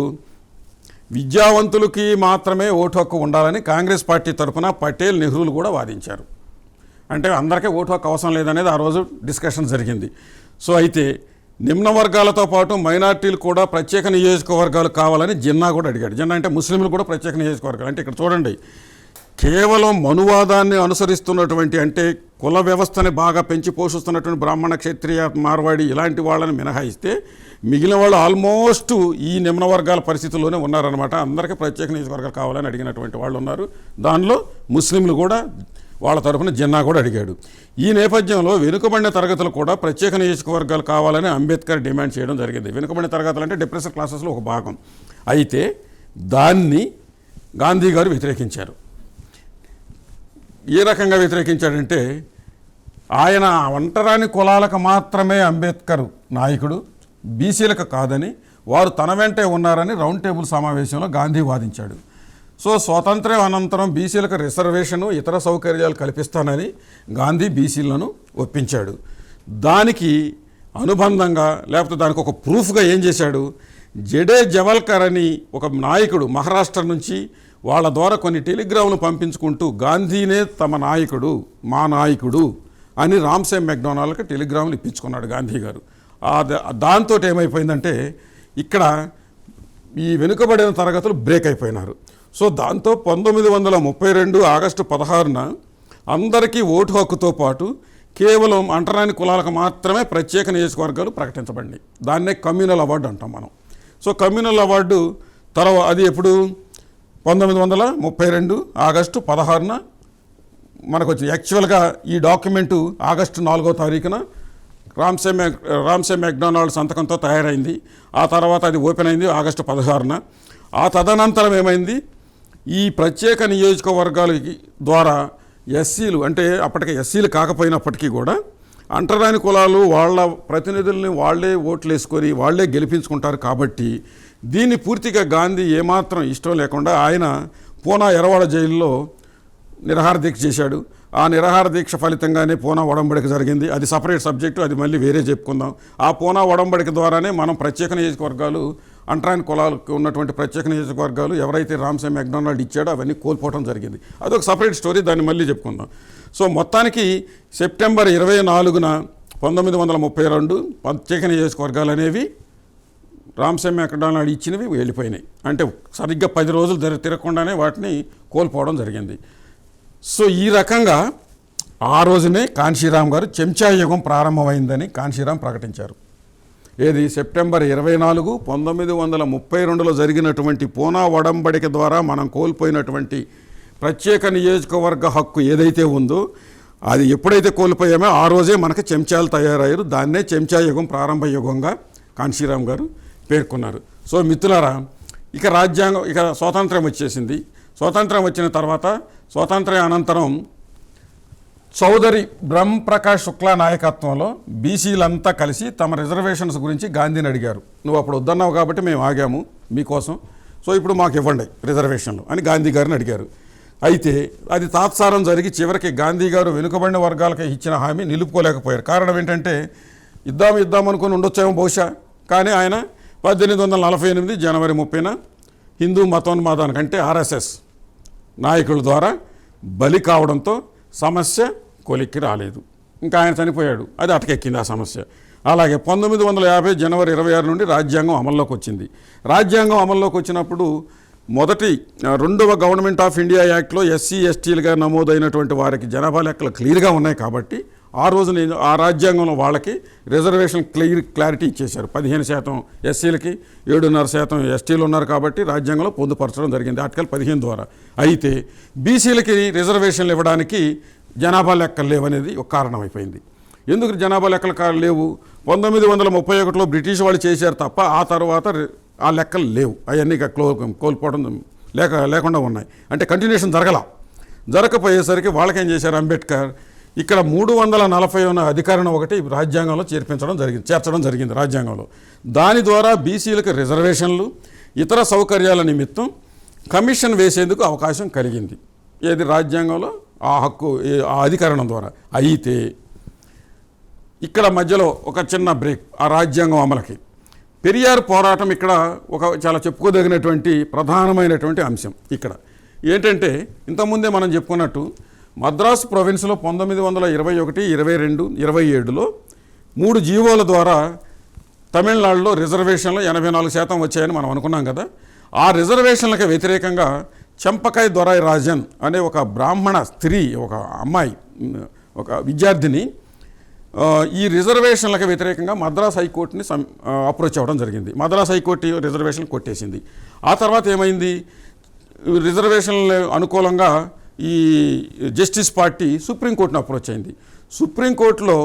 విద్యావంతులకి మాత్రమే ఓటు హక్కు ఉండాలని కాంగ్రెస్ పార్టీ తరఫున పటేల్, నెహ్రూలు కూడా వాదించారు. అంటే అందరికీ ఓటు హక్కు అవసరం లేదనేది ఆ రోజు డిస్కషన్ జరిగింది. సో అయితే నిమ్న వర్గాలతో పాటు మైనార్టీలు కూడా ప్రత్యేక నియోజకవర్గాలు కావాలని జిన్నా కూడా అడిగాడు. జిన్నా అంటే ముస్లింలు కూడా ప్రత్యేక నియోజకవర్గాలు. అంటే ఇక్కడ చూడండి, కేవలం మనువాదాన్ని అనుసరిస్తున్నటువంటి, అంటే కుల వ్యవస్థని బాగా పెంచి పోషిస్తున్నటువంటి బ్రాహ్మణ, క్షత్రియ, మార్వాడి ఇలాంటి వాళ్ళని మినహాయిస్తే మిగిలిన వాళ్ళు ఆల్మోస్ట్ ఈ నిమ్న వర్గాల పరిస్థితుల్లోనే ఉన్నారనమాట. అందరికీ ప్రత్యేక నియోజకవర్గాలు కావాలని అడిగినటువంటి వాళ్ళు ఉన్నారు. దానిలో ముస్లింలు కూడా వాళ్ళ తరఫున జిన్నా కూడా అడిగాడు. ఈ నేపథ్యంలో వెనుకబడిన తరగతులు కూడా ప్రత్యేక నియోజకవర్గాలు కావాలని అంబేద్కర్ డిమాండ్ చేయడం జరిగింది. వెనుకబడిన తరగతులు అంటే డిప్రెస్డ్ క్లాసెస్లో ఒక భాగం. అయితే దాన్ని గాంధీ గారు వ్యతిరేకించారు. ఏ రకంగా వ్యతిరేకించాడంటే, ఆయన ఒంటరాని కులాలకు మాత్రమే అంబేద్కర్ నాయకుడు, బీసీలకు కాదని, వారు తన వెంటే ఉన్నారని రౌండ్ టేబుల్ సమావేశంలో గాంధీ వాదించాడు. సో స్వాతంత్ర్యం అనంతరం బీసీలకు రిజర్వేషను, ఇతర సౌకర్యాలు కల్పిస్తానని గాంధీ బీసీలను ఒప్పించాడు. దానికి అనుబంధంగా, లేకపోతే దానికి ఒక ప్రూఫ్గా ఏం చేశాడు, జడే జవల్కర్ అని ఒక నాయకుడు మహారాష్ట్ర నుంచి వాళ్ళ ద్వారా కొన్ని టెలిగ్రాములు పంపించుకుంటూ గాంధీనే తమ నాయకుడు, మా నాయకుడు అని రామ్సే మెక్డొనాల్డ్కి టెలిగ్రాములు ఇప్పించుకున్నాడు గాంధీ గారు. దాంతో ఏమైపోయిందంటే, ఇక్కడ ఈ వెనుకబడిన తరగతులు బ్రేక్ అయిపోయినారు. సో దాంతో 1932 ఆగస్టు 16న అందరికీ ఓటు హక్కుతో పాటు కేవలం అంటరాని కులాలకు మాత్రమే ప్రత్యేక నియోజకవర్గాలు ప్రకటించబడినాయి. దాన్నే కమ్యూనల్ అవార్డు అంటాం మనం. సో కమ్యూనల్ అవార్డు తర్వాత అది ఎప్పుడు 1932 ఆగస్టు 16న మనకు వచ్చింది. యాక్చువల్గా ఈ డాక్యుమెంటు ఆగస్టు 4వ తారీఖున రామ్సే మెక్డొనాల్డ్ సంతకంతో తయారైంది. ఆ తర్వాత అది ఓపెన్ అయింది ఆగస్టు 16న. ఆ తదనంతరం ఏమైంది, ఈ ప్రత్యేక నియోజకవర్గాల ద్వారా ఎస్సీలు, అంటే అప్పటికి ఎస్సీలు కాకపోయినప్పటికీ కూడా అంటరాని కులాలు వాళ్ళ ప్రతినిధుల్ని వాళ్ళే ఓట్లు వేసుకొని వాళ్ళే గెలిపించుకుంటారు. కాబట్టి దీన్ని పూర్తిగా గాంధీ ఏమాత్రం ఇష్టం లేకుండా ఆయన పూనా ఎర్రవాడ జైల్లో నిరాహార దీక్ష చేశాడు. ఆ నిరాహార దీక్ష ఫలితంగానే పూనా ఒడంబడిక జరిగింది. అది సపరేట్ సబ్జెక్టు, అది మళ్ళీ వేరే చెప్పుకుందాం. ఆ పూనా ఒడంబడిక ద్వారానే మనం ప్రత్యేక నియోజకవర్గాలు, అంటరాని కులాలకు ఉన్నటువంటి ప్రత్యేక నియోజకవర్గాలు ఎవరైతే రామ్సే మెక్డొనాల్డ్ ఇచ్చాడో అవన్నీ కోల్పోవడం జరిగింది. అదొక సపరేట్ స్టోరీ, దాన్ని మళ్ళీ చెప్పుకుందాం. సో మొత్తానికి సెప్టెంబర్ 24న 1932 ప్రత్యేక నియోజకవర్గాలు అనేవి రామ్సే మెక్డొనాల్డ్ ఇచ్చినవి వెళ్ళిపోయినాయి. అంటే సరిగ్గా 10 రోజులు తిరగకుండానే వాటిని కోల్పోవడం జరిగింది. సో ఈ రకంగా ఆ రోజునే కాన్షీరామ్ గారు చెంచా యుగం ప్రారంభమైందని కాన్షీరామ్ ప్రకటించారు. ఏది సెప్టెంబర్ 24, 1932లో జరిగినటువంటి పూనా ఒడంబడిక ద్వారా మనం కోల్పోయినటువంటి ప్రత్యేక నియోజకవర్గ హక్కు ఏదైతే ఉందో అది ఎప్పుడైతే కోల్పోయామో ఆ రోజే మనకు చెంచాలు తయారయ్యారు. దాన్నే చెంచా యుగం ప్రారంభ యుగంగా కాన్షీరామ్ గారు పేర్కొన్నారు. సో మిత్రులారా, ఇక రాజ్యాంగం, ఇక స్వాతంత్రం వచ్చేసింది. స్వాతంత్రం వచ్చిన తర్వాత స్వాతంత్ర్య అనంతరం చౌదరి బ్రహ్మప్రకాష్ శుక్లా నాయకత్వంలో బీసీలంతా కలిసి తమ రిజర్వేషన్స్ గురించి గాంధీని అడిగారు. నువ్వు అప్పుడు వద్దన్నావు కాబట్టి మేము ఆగాము మీకోసం, సో ఇప్పుడు మాకు ఇవ్వండి రిజర్వేషన్లు అని గాంధీ గారిని అడిగారు. అయితే అది తాత్సారం జరిగి చివరికి గాంధీ గారు వెనుకబడిన వర్గాలకు ఇచ్చిన హామీ నిలుపుకోలేకపోయారు. కారణం ఏంటంటే ఇద్దాం అనుకుని ఉండొచ్చేమో బహుశా, కానీ ఆయన 1848 జనవరి 30న హిందూ మతోన్మాదానికంటే ఆర్ఎస్ఎస్ నాయకుల ద్వారా బలి కావడంతో సమస్య కొలిక్కి రాలేదు. ఇంకా ఆయన చనిపోయాడు, అది అటకెక్కింది ఆ సమస్య. అలాగే 1950 జనవరి 26 నుండి రాజ్యాంగం అమల్లోకి వచ్చింది. రాజ్యాంగం అమల్లోకి వచ్చినప్పుడు రెండవ గవర్నమెంట్ ఆఫ్ ఇండియా యాక్ట్లో ఎస్సీ ఎస్టీలుగా నమోదైనటువంటి వారికి జనాభా లెక్కలు క్లియర్గా ఉన్నాయి. కాబట్టి ఆ రోజున ఆ రాజ్యాంగంలో వాళ్ళకి రిజర్వేషన్ క్లారిటీ ఇచ్చేశారు. 15% ఎస్సీలకి, 7.5% ఎస్టీలు ఉన్నారు. కాబట్టి రాజ్యాంగంలో పొందుపరచడం జరిగింది ఆర్టికల్ 15 ద్వారా. అయితే బీసీలకి రిజర్వేషన్లు ఇవ్వడానికి జనాభా లెక్కలు లేవనేది ఒక కారణం అయిపోయింది. ఎందుకు జనాభా లెక్కలు లేవు? 1931లో బ్రిటిష్ వాళ్ళు చేశారు తప్ప ఆ తర్వాత ఆ లెక్కలు లేవు. అవన్నీ కోల్పోవడం లేకుండా ఉన్నాయి. అంటే కంటిన్యూషన్ జరగకపోయేసరికి వాళ్ళకేం చేశారు, అంబేద్కర్ ఇక్కడ 340 అధికరణ ఒకటి రాజ్యాంగంలో చేర్చడం జరిగింది రాజ్యాంగంలో. దాని ద్వారా బీసీలకు రిజర్వేషన్లు, ఇతర సౌకర్యాల నిమిత్తం కమిషన్ వేసేందుకు అవకాశం కలిగింది. ఏది రాజ్యాంగంలో ఆ హక్కు, ఆ అధికరణం ద్వారా. అయితే ఇక్కడ మధ్యలో ఒక చిన్న బ్రేక్ ఆ రాజ్యాంగం అమలుకి. పెరియార్ పోరాటం ఇక్కడ ఒక చాలా చెప్పుకోదగినటువంటి ప్రధానమైనటువంటి అంశం. ఇక్కడ ఏంటంటే ఇంతకుముందే మనం చెప్పుకున్నట్టు మద్రాసు ప్రొవిన్స్లో 1921, 22, 27లో 3 జీవోల ద్వారా తమిళనాడులో రిజర్వేషన్లు 84% వచ్చాయని మనం అనుకున్నాం కదా. ఆ రిజర్వేషన్లకు వ్యతిరేకంగా చెంపకాయ దొరై రాజన్ అనే ఒక బ్రాహ్మణ స్త్రీ, ఒక అమ్మాయి, ఒక విద్యార్థిని ఈ రిజర్వేషన్లకు వ్యతిరేకంగా మద్రాస్ హైకోర్టుని అప్రోచ్ అవ్వడం జరిగింది. మద్రాస్ హైకోర్టు రిజర్వేషన్ కొట్టేసింది. ఆ తర్వాత ఏమైంది, రిజర్వేషన్ల అనుకూలంగా ఈ జస్టిస్ పార్టీ సుప్రీంకోర్టును అప్రోచ్ అయింది. సుప్రీంకోర్టులో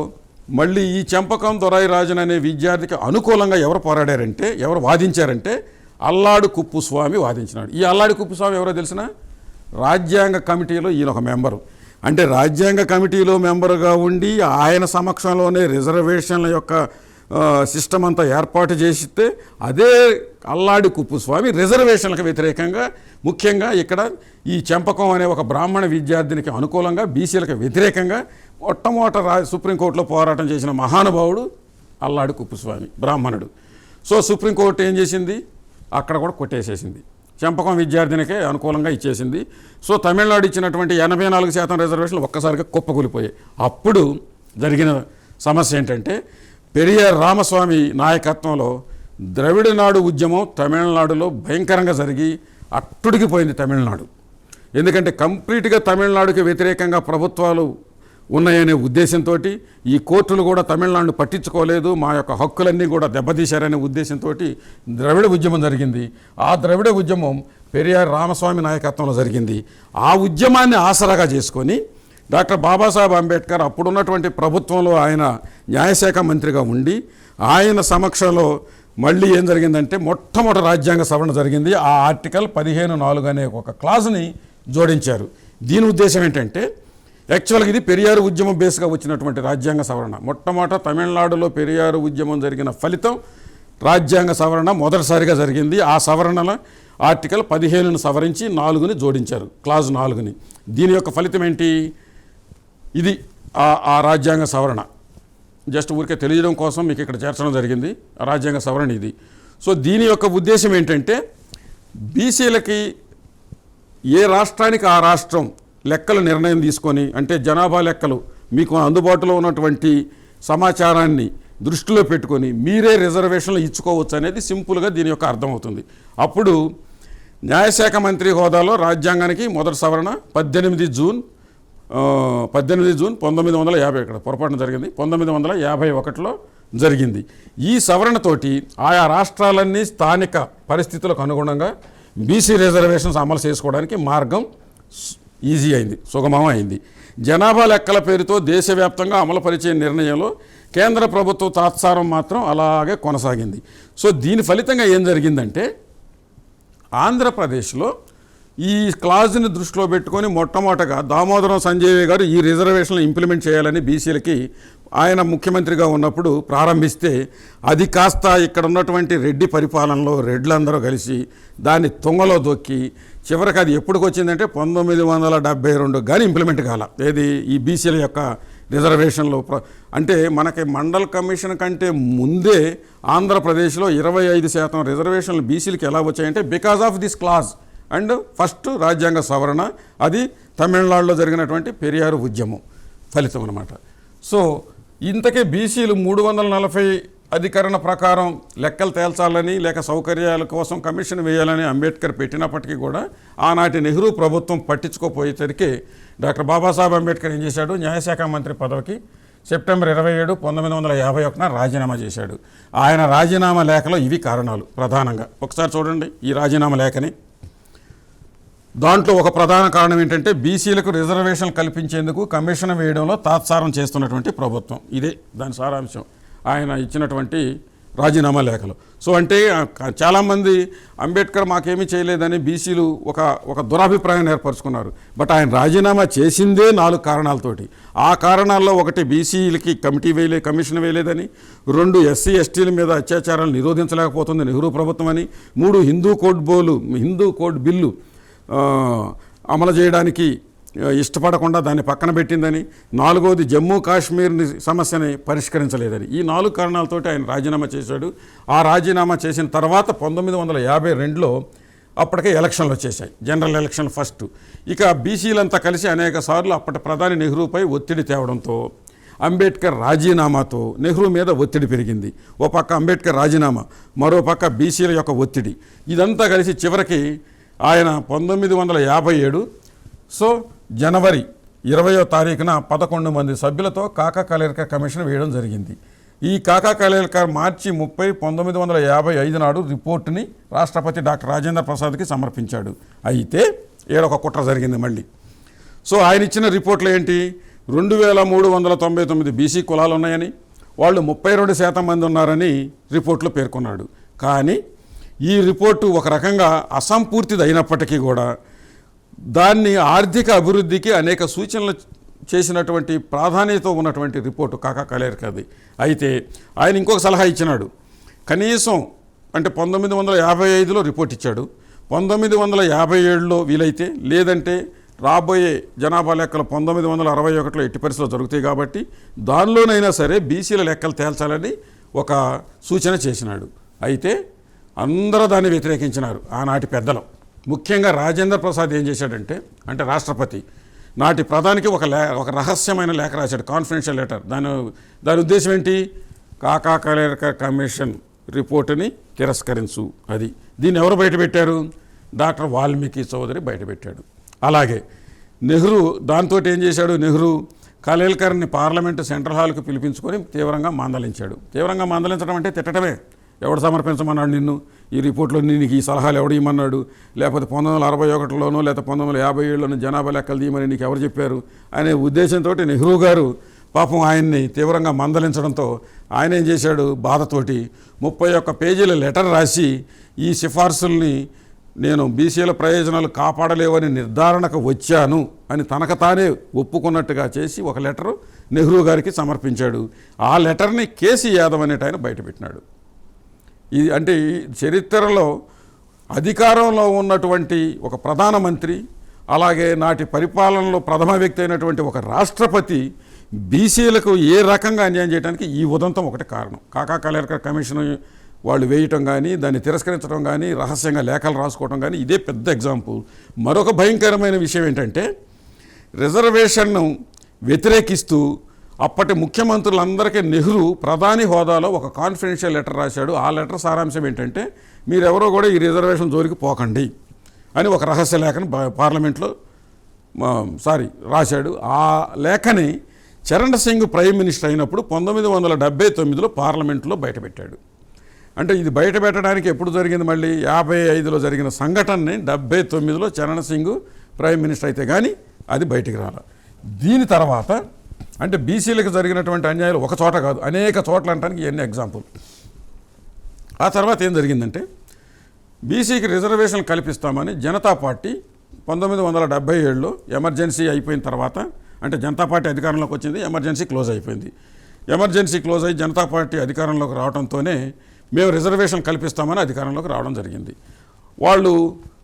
మళ్ళీ ఈ చెంపకం దొరై రాజన్ అనే విద్యార్థికి అనుకూలంగా ఎవరు వాదించారంటే అల్లాడు కుప్పుస్వామి వాదించినాడు. ఈ అల్లాడు కుప్పుస్వామి ఎవరో తెలిసిన రాజ్యాంగ కమిటీలో ఈయన ఒక మెంబరు. అంటే రాజ్యాంగ కమిటీలో మెంబరుగా ఉండి ఆయన సమక్షంలోనే రిజర్వేషన్ల యొక్క సిస్టమ్ అంతా ఏర్పాటు చేసితే అదే అల్లాడి కుప్పుస్వామి రిజర్వేషన్లకు వ్యతిరేకంగా, ముఖ్యంగా ఇక్కడ ఈ చెంపకం అనే ఒక బ్రాహ్మణ విద్యార్థినికి అనుకూలంగా బీసీలకు వ్యతిరేకంగా మొట్టమొదట సుప్రీంకోర్టులో పోరాటం చేసిన మహానుభావుడు అల్లాడి కుప్పుస్వామి, బ్రాహ్మణుడు. సో సుప్రీంకోర్టు ఏం చేసింది, అక్కడ కూడా కొట్టేసేసింది, చెంపకం విద్యార్థినికే అనుకూలంగా ఇచ్చేసింది. సో తమిళనాడు ఇచ్చినటువంటి 84% రిజర్వేషన్లు ఒక్కసారిగా కుప్పకూలిపోయాయి. అప్పుడు జరిగిన సమస్య ఏంటంటే పెరియార్ రామస్వామి నాయకత్వంలో ద్రవిడ నాడు ఉద్యమం తమిళనాడులో భయంకరంగా జరిగి అట్టుడికి పోయింది తమిళనాడు. ఎందుకంటే కంప్లీట్గా తమిళనాడుకి వ్యతిరేకంగా ప్రభుత్వాలు ఉన్నాయనే ఉద్దేశంతో ఈ కోర్టులు కూడా తమిళనాడును పట్టించుకోలేదు, మా యొక్క హక్కులన్నీ కూడా దెబ్బతీశారనే ఉద్దేశంతో ద్రవిడ ఉద్యమం జరిగింది. ఆ ద్రవిడ ఉద్యమం పెరియార్ రామస్వామి నాయకత్వంలో జరిగింది. ఆ ఉద్యమాన్ని ఆసరాగా చేసుకొని డాక్టర్ బాబాసాహెబ్ అంబేద్కర్ అప్పుడున్నటువంటి ప్రభుత్వంలో ఆయన న్యాయశాఖ మంత్రిగా ఉండి ఆయన సమక్షంలో మళ్ళీ ఏం జరిగిందంటే మొట్టమొదటి రాజ్యాంగ సవరణ జరిగింది. ఆ ఆర్టికల్ 15(4) అనే ఒక క్లాజ్ని జోడించారు. దీని ఉద్దేశం ఏంటంటే యాక్చువల్గా ఇది పెరియారు ఉద్యమం బేస్గా వచ్చినటువంటి రాజ్యాంగ సవరణ. మొట్టమొదట తమిళనాడులో పెరియారు ఉద్యమం జరిగిన ఫలితం రాజ్యాంగ సవరణ మొదటిసారిగా జరిగింది. ఆ సవరణల ఆర్టికల్ 15ను సవరించి 4ని జోడించారు, క్లాజ్ 4ని. దీని యొక్క ఫలితం ఏంటి? ఇది ఆ రాజ్యాంగ సవరణ. జస్ట్ ఊరికే తెలియడం కోసం మీకు ఇక్కడ చేర్చడం జరిగింది. ఆ రాజ్యాంగ సవరణ ఇది. సో దీని యొక్క ఉద్దేశం ఏంటంటే బీసీలకి ఏ రాష్ట్రానికి ఆ రాష్ట్రం లెక్కల నిర్ణయం తీసుకొని, అంటే జనాభా లెక్కలు మీకు అందుబాటులో ఉన్నటువంటి సమాచారాన్ని దృష్టిలో పెట్టుకొని మీరే రిజర్వేషన్లు ఇచ్చుకోవచ్చు అనేది సింపుల్గా దీని యొక్క అర్థమవుతుంది. అప్పుడు న్యాయశాఖ మంత్రి హోదాలో రాజ్యాంగానికి మొదటి సవరణ 18 జూన్ 1950, ఇక్కడ పొరపాటున జరిగింది, 1951లో జరిగింది. ఈ సవరణతోటి ఆయా రాష్ట్రాలన్నీ స్థానిక పరిస్థితులకు అనుగుణంగా బీసీ రిజర్వేషన్స్ అమలు చేసుకోవడానికి మార్గం ఈజీ అయింది, సుగమం అయింది. జనాభా లెక్కల పేరుతో దేశవ్యాప్తంగా అమలుపరిచే నిర్ణయంలో కేంద్ర ప్రభుత్వ తాత్సారం మాత్రం అలాగే కొనసాగింది. సో దీని ఫలితంగా ఏం జరిగిందంటే ఆంధ్రప్రదేశ్లో ఈ క్లాజ్ని దృష్టిలో పెట్టుకొని మొట్టమొదటగా దామోదరం సంజయ్ గారు ఈ రిజర్వేషన్లు ఇంప్లిమెంట్ చేయాలని బీసీలకి ఆయన ముఖ్యమంత్రిగా ఉన్నప్పుడు ప్రారంభిస్తే అది కాస్త ఇక్కడ ఉన్నటువంటి రెడ్డి పరిపాలనలో రెడ్లందరూ కలిసి దాన్ని తుంగలో దొక్కి చివరికి అది ఎప్పటికి వచ్చిందంటే 1972 కానీ ఇంప్లిమెంట్ కాల. ఏది ఈ బీసీల యొక్క రిజర్వేషన్లో అంటే మనకి మండల్ కమిషన్ కంటే ముందే ఆంధ్రప్రదేశ్లో 25% రిజర్వేషన్లు బీసీలకి ఎలా వచ్చాయంటే because of this clause and first రాజ్యాంగ సవరణ. అది తమిళనాడులో జరిగినటువంటి పెరియారు ఉద్యమం ఫలితం అన్నమాట. సో ఇంతకే బీసీలు 340 అధికరణ ప్రకారం లెక్కలు తేల్చాలని లేక సౌకర్యాల కోసం కమిషన్ వేయాలని అంబేద్కర్ పెట్టినప్పటికీ కూడా ఆనాటి నెహ్రూ ప్రభుత్వం పట్టించుకోపోయేసరికి డాక్టర్ బాబాసాహెబ్ అంబేద్కర్ ఏం చేశాడు? న్యాయశాఖ మంత్రి పదవికి సెప్టెంబర్ 27, 1951 రాజీనామా చేశాడు. ఆయన రాజీనామా లేఖలో ఇవి కారణాలు ప్రధానంగా. ఒకసారి చూడండి ఈ రాజీనామా లేఖని. దాంట్లో ఒక ప్రధాన కారణం ఏంటంటే బీసీలకు రిజర్వేషన్లు కల్పించేందుకు కమిషన్ వేయడంలో తాత్సారం చేస్తున్నటువంటి ప్రభుత్వం. ఇదే దాని సారాంశం ఆయన ఇచ్చినటువంటి రాజీనామా లేఖలు. సో అంటే చాలామంది అంబేద్కర్ మాకేమీ చేయలేదని బీసీలు ఒక దురభిప్రాయాన్ని ఏర్పరచుకున్నారు. బట్ ఆయన రాజీనామా చేసిందే 4 కారణాలతోటి. ఆ కారణాల్లో ఒకటి బీసీలకి కమిషన్ వేయలేదని, 2 ఎస్సీ ఎస్టీల మీద అత్యాచారాలు నిరోధించలేకపోతుంది నెహ్రూ ప్రభుత్వం అని, 3 హిందూ కోడ్ బిల్లు అమలు చేయడానికి ఇష్టపడకుండా దాన్ని పక్కన పెట్టిందని, 4వది జమ్మూ కాశ్మీర్ సమస్యని పరిష్కరించలేదని. ఈ 4 కారణాలతోటి ఆయన రాజీనామా చేశాడు. ఆ రాజీనామా చేసిన తర్వాత 1952లో అప్పటికే ఎలక్షన్లు వచ్చేసాయి, జనరల్ ఎలక్షన్ ఫస్ట్. ఇక బీసీలంతా కలిసి అనేక సార్లు అప్పటి ప్రధాని నెహ్రూపై ఒత్తిడి తేవడంతో అంబేద్కర్ రాజీనామాతో నెహ్రూ మీద ఒత్తిడి పెరిగింది. ఓ పక్క అంబేద్కర్ రాజీనామా, మరో పక్క బీసీల యొక్క ఒత్తిడి, ఇదంతా కలిసి చివరికి ఆయన 1957 సో జనవరి 20వ తారీఖున 11 మంది సభ్యులతో కాకా కలేల్కర్ కమిషన్ వేయడం జరిగింది. ఈ కాకా కలేల్కర్ మార్చి 30, 1955 నాడు రిపోర్టుని రాష్ట్రపతి డాక్టర్ రాజేంద్ర ప్రసాద్కి సమర్పించాడు. అయితే ఏడొక కుట్ర జరిగింది మళ్ళీ. సో ఆయన ఇచ్చిన రిపోర్ట్లు ఏంటి? 2399 బీసీ కులాలు ఉన్నాయని, వాళ్ళు 32% మంది ఉన్నారని రిపోర్ట్లో పేర్కొన్నాడు. కానీ ఈ రిపోర్టు ఒక రకంగా అసంపూర్తిది అయినప్పటికీ కూడా దాన్ని ఆర్థిక అభివృద్ధికి అనేక సూచనలు చేసినటువంటి ప్రాధాన్యత ఉన్నటువంటి రిపోర్టు కాకా కలేల్కర్ది. అయితే ఆయన ఇంకొక సలహా ఇచ్చినాడు. కనీసం అంటే 1955లో రిపోర్ట్ ఇచ్చాడు, 1957లో వీలైతే, లేదంటే రాబోయే జనాభా లెక్కలు 1961లో ఎట్టి పరిస్థితుల్లో జరుగుతాయి కాబట్టి దానిలోనైనా సరే బీసీల లెక్కలు తేల్చాలని ఒక సూచన చేసినాడు. అయితే అందరూ దాన్ని వ్యతిరేకించినారు ఆనాటి పెద్దలు. ముఖ్యంగా రాజేంద్ర ప్రసాద్ ఏం చేశాడంటే, అంటే రాష్ట్రపతి నాటి ప్రధానికి ఒక రహస్యమైన లేఖ రాశాడు, కాన్ఫిడెన్షియల్ లెటర్. దాని ఉద్దేశం ఏంటి? కాకా కలేల్కర్ కమిషన్ రిపోర్టుని తిరస్కరించు. అది దీన్ని ఎవరు బయటపెట్టారు? డాక్టర్ వాల్మీకి చౌదరి బయటపెట్టాడు. అలాగే నెహ్రూ దాంతో ఏం చేశాడు? నెహ్రూ ఖలేల్కర్ని పార్లమెంటు సెంట్రల్ హాల్కి పిలిపించుకొని తీవ్రంగా మందలించాడు. తీవ్రంగా మందలించడం అంటే తిట్టడమే. ఎవడు సమర్పించమన్నాడు నిన్ను? ఈ రిపోర్ట్లో నీకు ఈ సలహాలు ఎవడు ఇవ్వమన్నాడు? లేకపోతే 1961లోనో లేకపోతే 1957లోనో జనాభా లెక్కలు తీయమని నీకు ఎవరు చెప్పారు అనే ఉద్దేశంతో నెహ్రూ గారు పాపం ఆయన్ని తీవ్రంగా మందలించడంతో ఆయన ఏం చేశాడు? బాధతోటి 31 పేజీల లెటర్ రాసి ఈ సిఫార్సుల్ని నేను బీసీల ప్రయోజనాలు కాపాడలేవని నిర్ధారణకు వచ్చాను అని తనకు తానే ఒప్పుకున్నట్టుగా చేసి ఒక లెటరు నెహ్రూ గారికి సమర్పించాడు. ఆ లెటర్ని కేసీ యాదవ్ అనేట ఆయన బయటపెట్టినాడు. ఇది అంటే ఈ చరిత్రలో అధికారంలో ఉన్నటువంటి ఒక ప్రధానమంత్రి, అలాగే నాటి పరిపాలనలో ప్రథమ వ్యక్తి అయినటువంటి ఒక రాష్ట్రపతి బీసీలకు ఏ రకంగా అన్యాయం చేయడానికి ఈ ఉదంతం ఒకటి కారణం. కాకా కలేల్కర్ కమిషన్ వాళ్ళు వేయటం కానీ, దాన్ని తిరస్కరించడం కానీ, రహస్యంగా లేఖలు రాసుకోవడం కానీ ఇదే పెద్ద ఎగ్జాంపుల్. మరొక భయంకరమైన విషయం ఏంటంటే రిజర్వేషన్ను వ్యతిరేకిస్తూ అప్పటి ముఖ్యమంత్రులందరికీ నెహ్రూ ప్రధాని హోదాలో ఒక కాన్ఫిడెన్షియల్ లెటర్ రాశాడు. ఆ లెటర్ సారాంశం ఏంటంటే మీరెవరో కూడా ఈ రిజర్వేషన్ జోలికి పోకండి అని ఒక రహస్య లేఖను పార్లమెంట్లో రాశాడు. ఆ లేఖని చరణ్ సింగ్ ప్రైమ్ మినిస్టర్ అయినప్పుడు 1979లో పార్లమెంట్లో బయటపెట్టాడు. అంటే ఇది బయటపెట్టడానికి ఎప్పుడు జరిగింది? మళ్ళీ 55లో జరిగిన సంఘటనని 79లో చరణ్ సింగ్ ప్రైమ్ మినిస్టర్ అయితే కానీ అది బయటికి రాల. దీని తర్వాత అంటే బీసీలకు జరిగినటువంటి అన్యాయాలు ఒక చోట కాదు, అనేక చోట్ల అనడానికి ఇవన్నీ ఎగ్జాంపుల్. ఆ తర్వాత ఏం జరిగిందంటే బీసీకి రిజర్వేషన్లు కల్పిస్తామని జనతా పార్టీ 1977లో ఎమర్జెన్సీ అయిపోయిన తర్వాత, అంటే జనతా పార్టీ అధికారంలోకి వచ్చింది, ఎమర్జెన్సీ క్లోజ్ అయిపోయింది. ఎమర్జెన్సీ క్లోజ్ అయ్యి జనతా పార్టీ అధికారంలోకి రావడంతోనే మేము రిజర్వేషన్ కల్పిస్తామని అధికారంలోకి రావడం జరిగింది.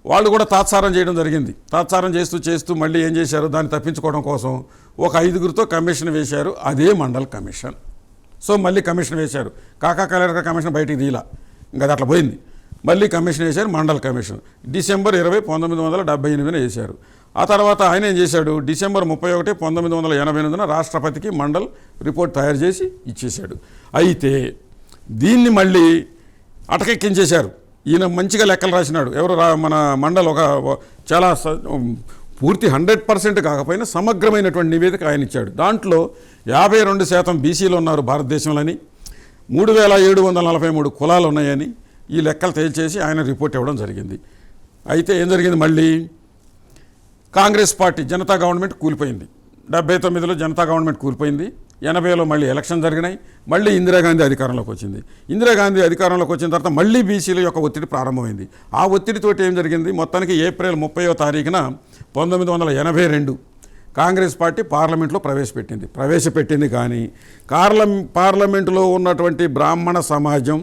వాళ్ళు కూడా తాత్సారం చేయడం జరిగింది. తాత్సారం చేస్తూ మళ్ళీ ఏం చేశారు? దాన్ని తప్పించుకోవడం కోసం ఒక 5గురితో కమిషన్ వేశారు. అదే మండల్ కమిషన్. సో మళ్ళీ కమిషన్ వేశారు. కాకా కలేల్కర్ కమిషన్ బయటికి తీలా, ఇంకా అది అట్లా పోయింది. మళ్ళీ కమిషన్ వేశారు, మండల్ కమిషన్. డిసెంబర్ 20, 1978 వేశారు. ఆ తర్వాత ఆయన ఏం చేశాడు? డిసెంబర్ 31, 1988 రాష్ట్రపతికి మండల్ రిపోర్ట్ తయారు చేసి ఇచ్చేశాడు. అయితే దీన్ని మళ్ళీ అటకెక్కించేశారు. ఈయన మంచిగా లెక్కలు రాసినాడు. ఎవరు మన మండల్ ఒక చాలా పూర్తి 100% కాకపోయినా సమగ్రమైనటువంటి నివేదిక ఆయన ఇచ్చాడు. దాంట్లో 52% బీసీలు ఉన్నారు భారతదేశంలోని, 3743 కులాలు ఉన్నాయని ఈ లెక్కలు తేల్చేసి ఆయన రిపోర్ట్ ఇవ్వడం జరిగింది. అయితే ఏం జరిగింది? మళ్ళీ కాంగ్రెస్ పార్టీ జనతా గవర్నమెంట్ కూలిపోయింది. 79లో జనతా గవర్నమెంట్ కూలిపోయింది. 80లో మళ్ళీ ఎలక్షన్ జరిగినాయి. మళ్ళీ ఇందిరాగాంధీ అధికారంలోకి వచ్చింది. ఇందిరాగాంధీ అధికారంలోకి వచ్చిన తర్వాత మళ్ళీ బీసీల యొక్క ఒత్తిడి ప్రారంభమైంది. ఆ ఒత్తిడితోటి ఏం జరిగింది? మొత్తానికి ఏప్రిల్ 30వ తారీఖున 1982 కాంగ్రెస్ పార్టీ పార్లమెంట్లో ప్రవేశపెట్టింది. కానీ పార్లమెంటులో ఉన్నటువంటి బ్రాహ్మణ సమాజం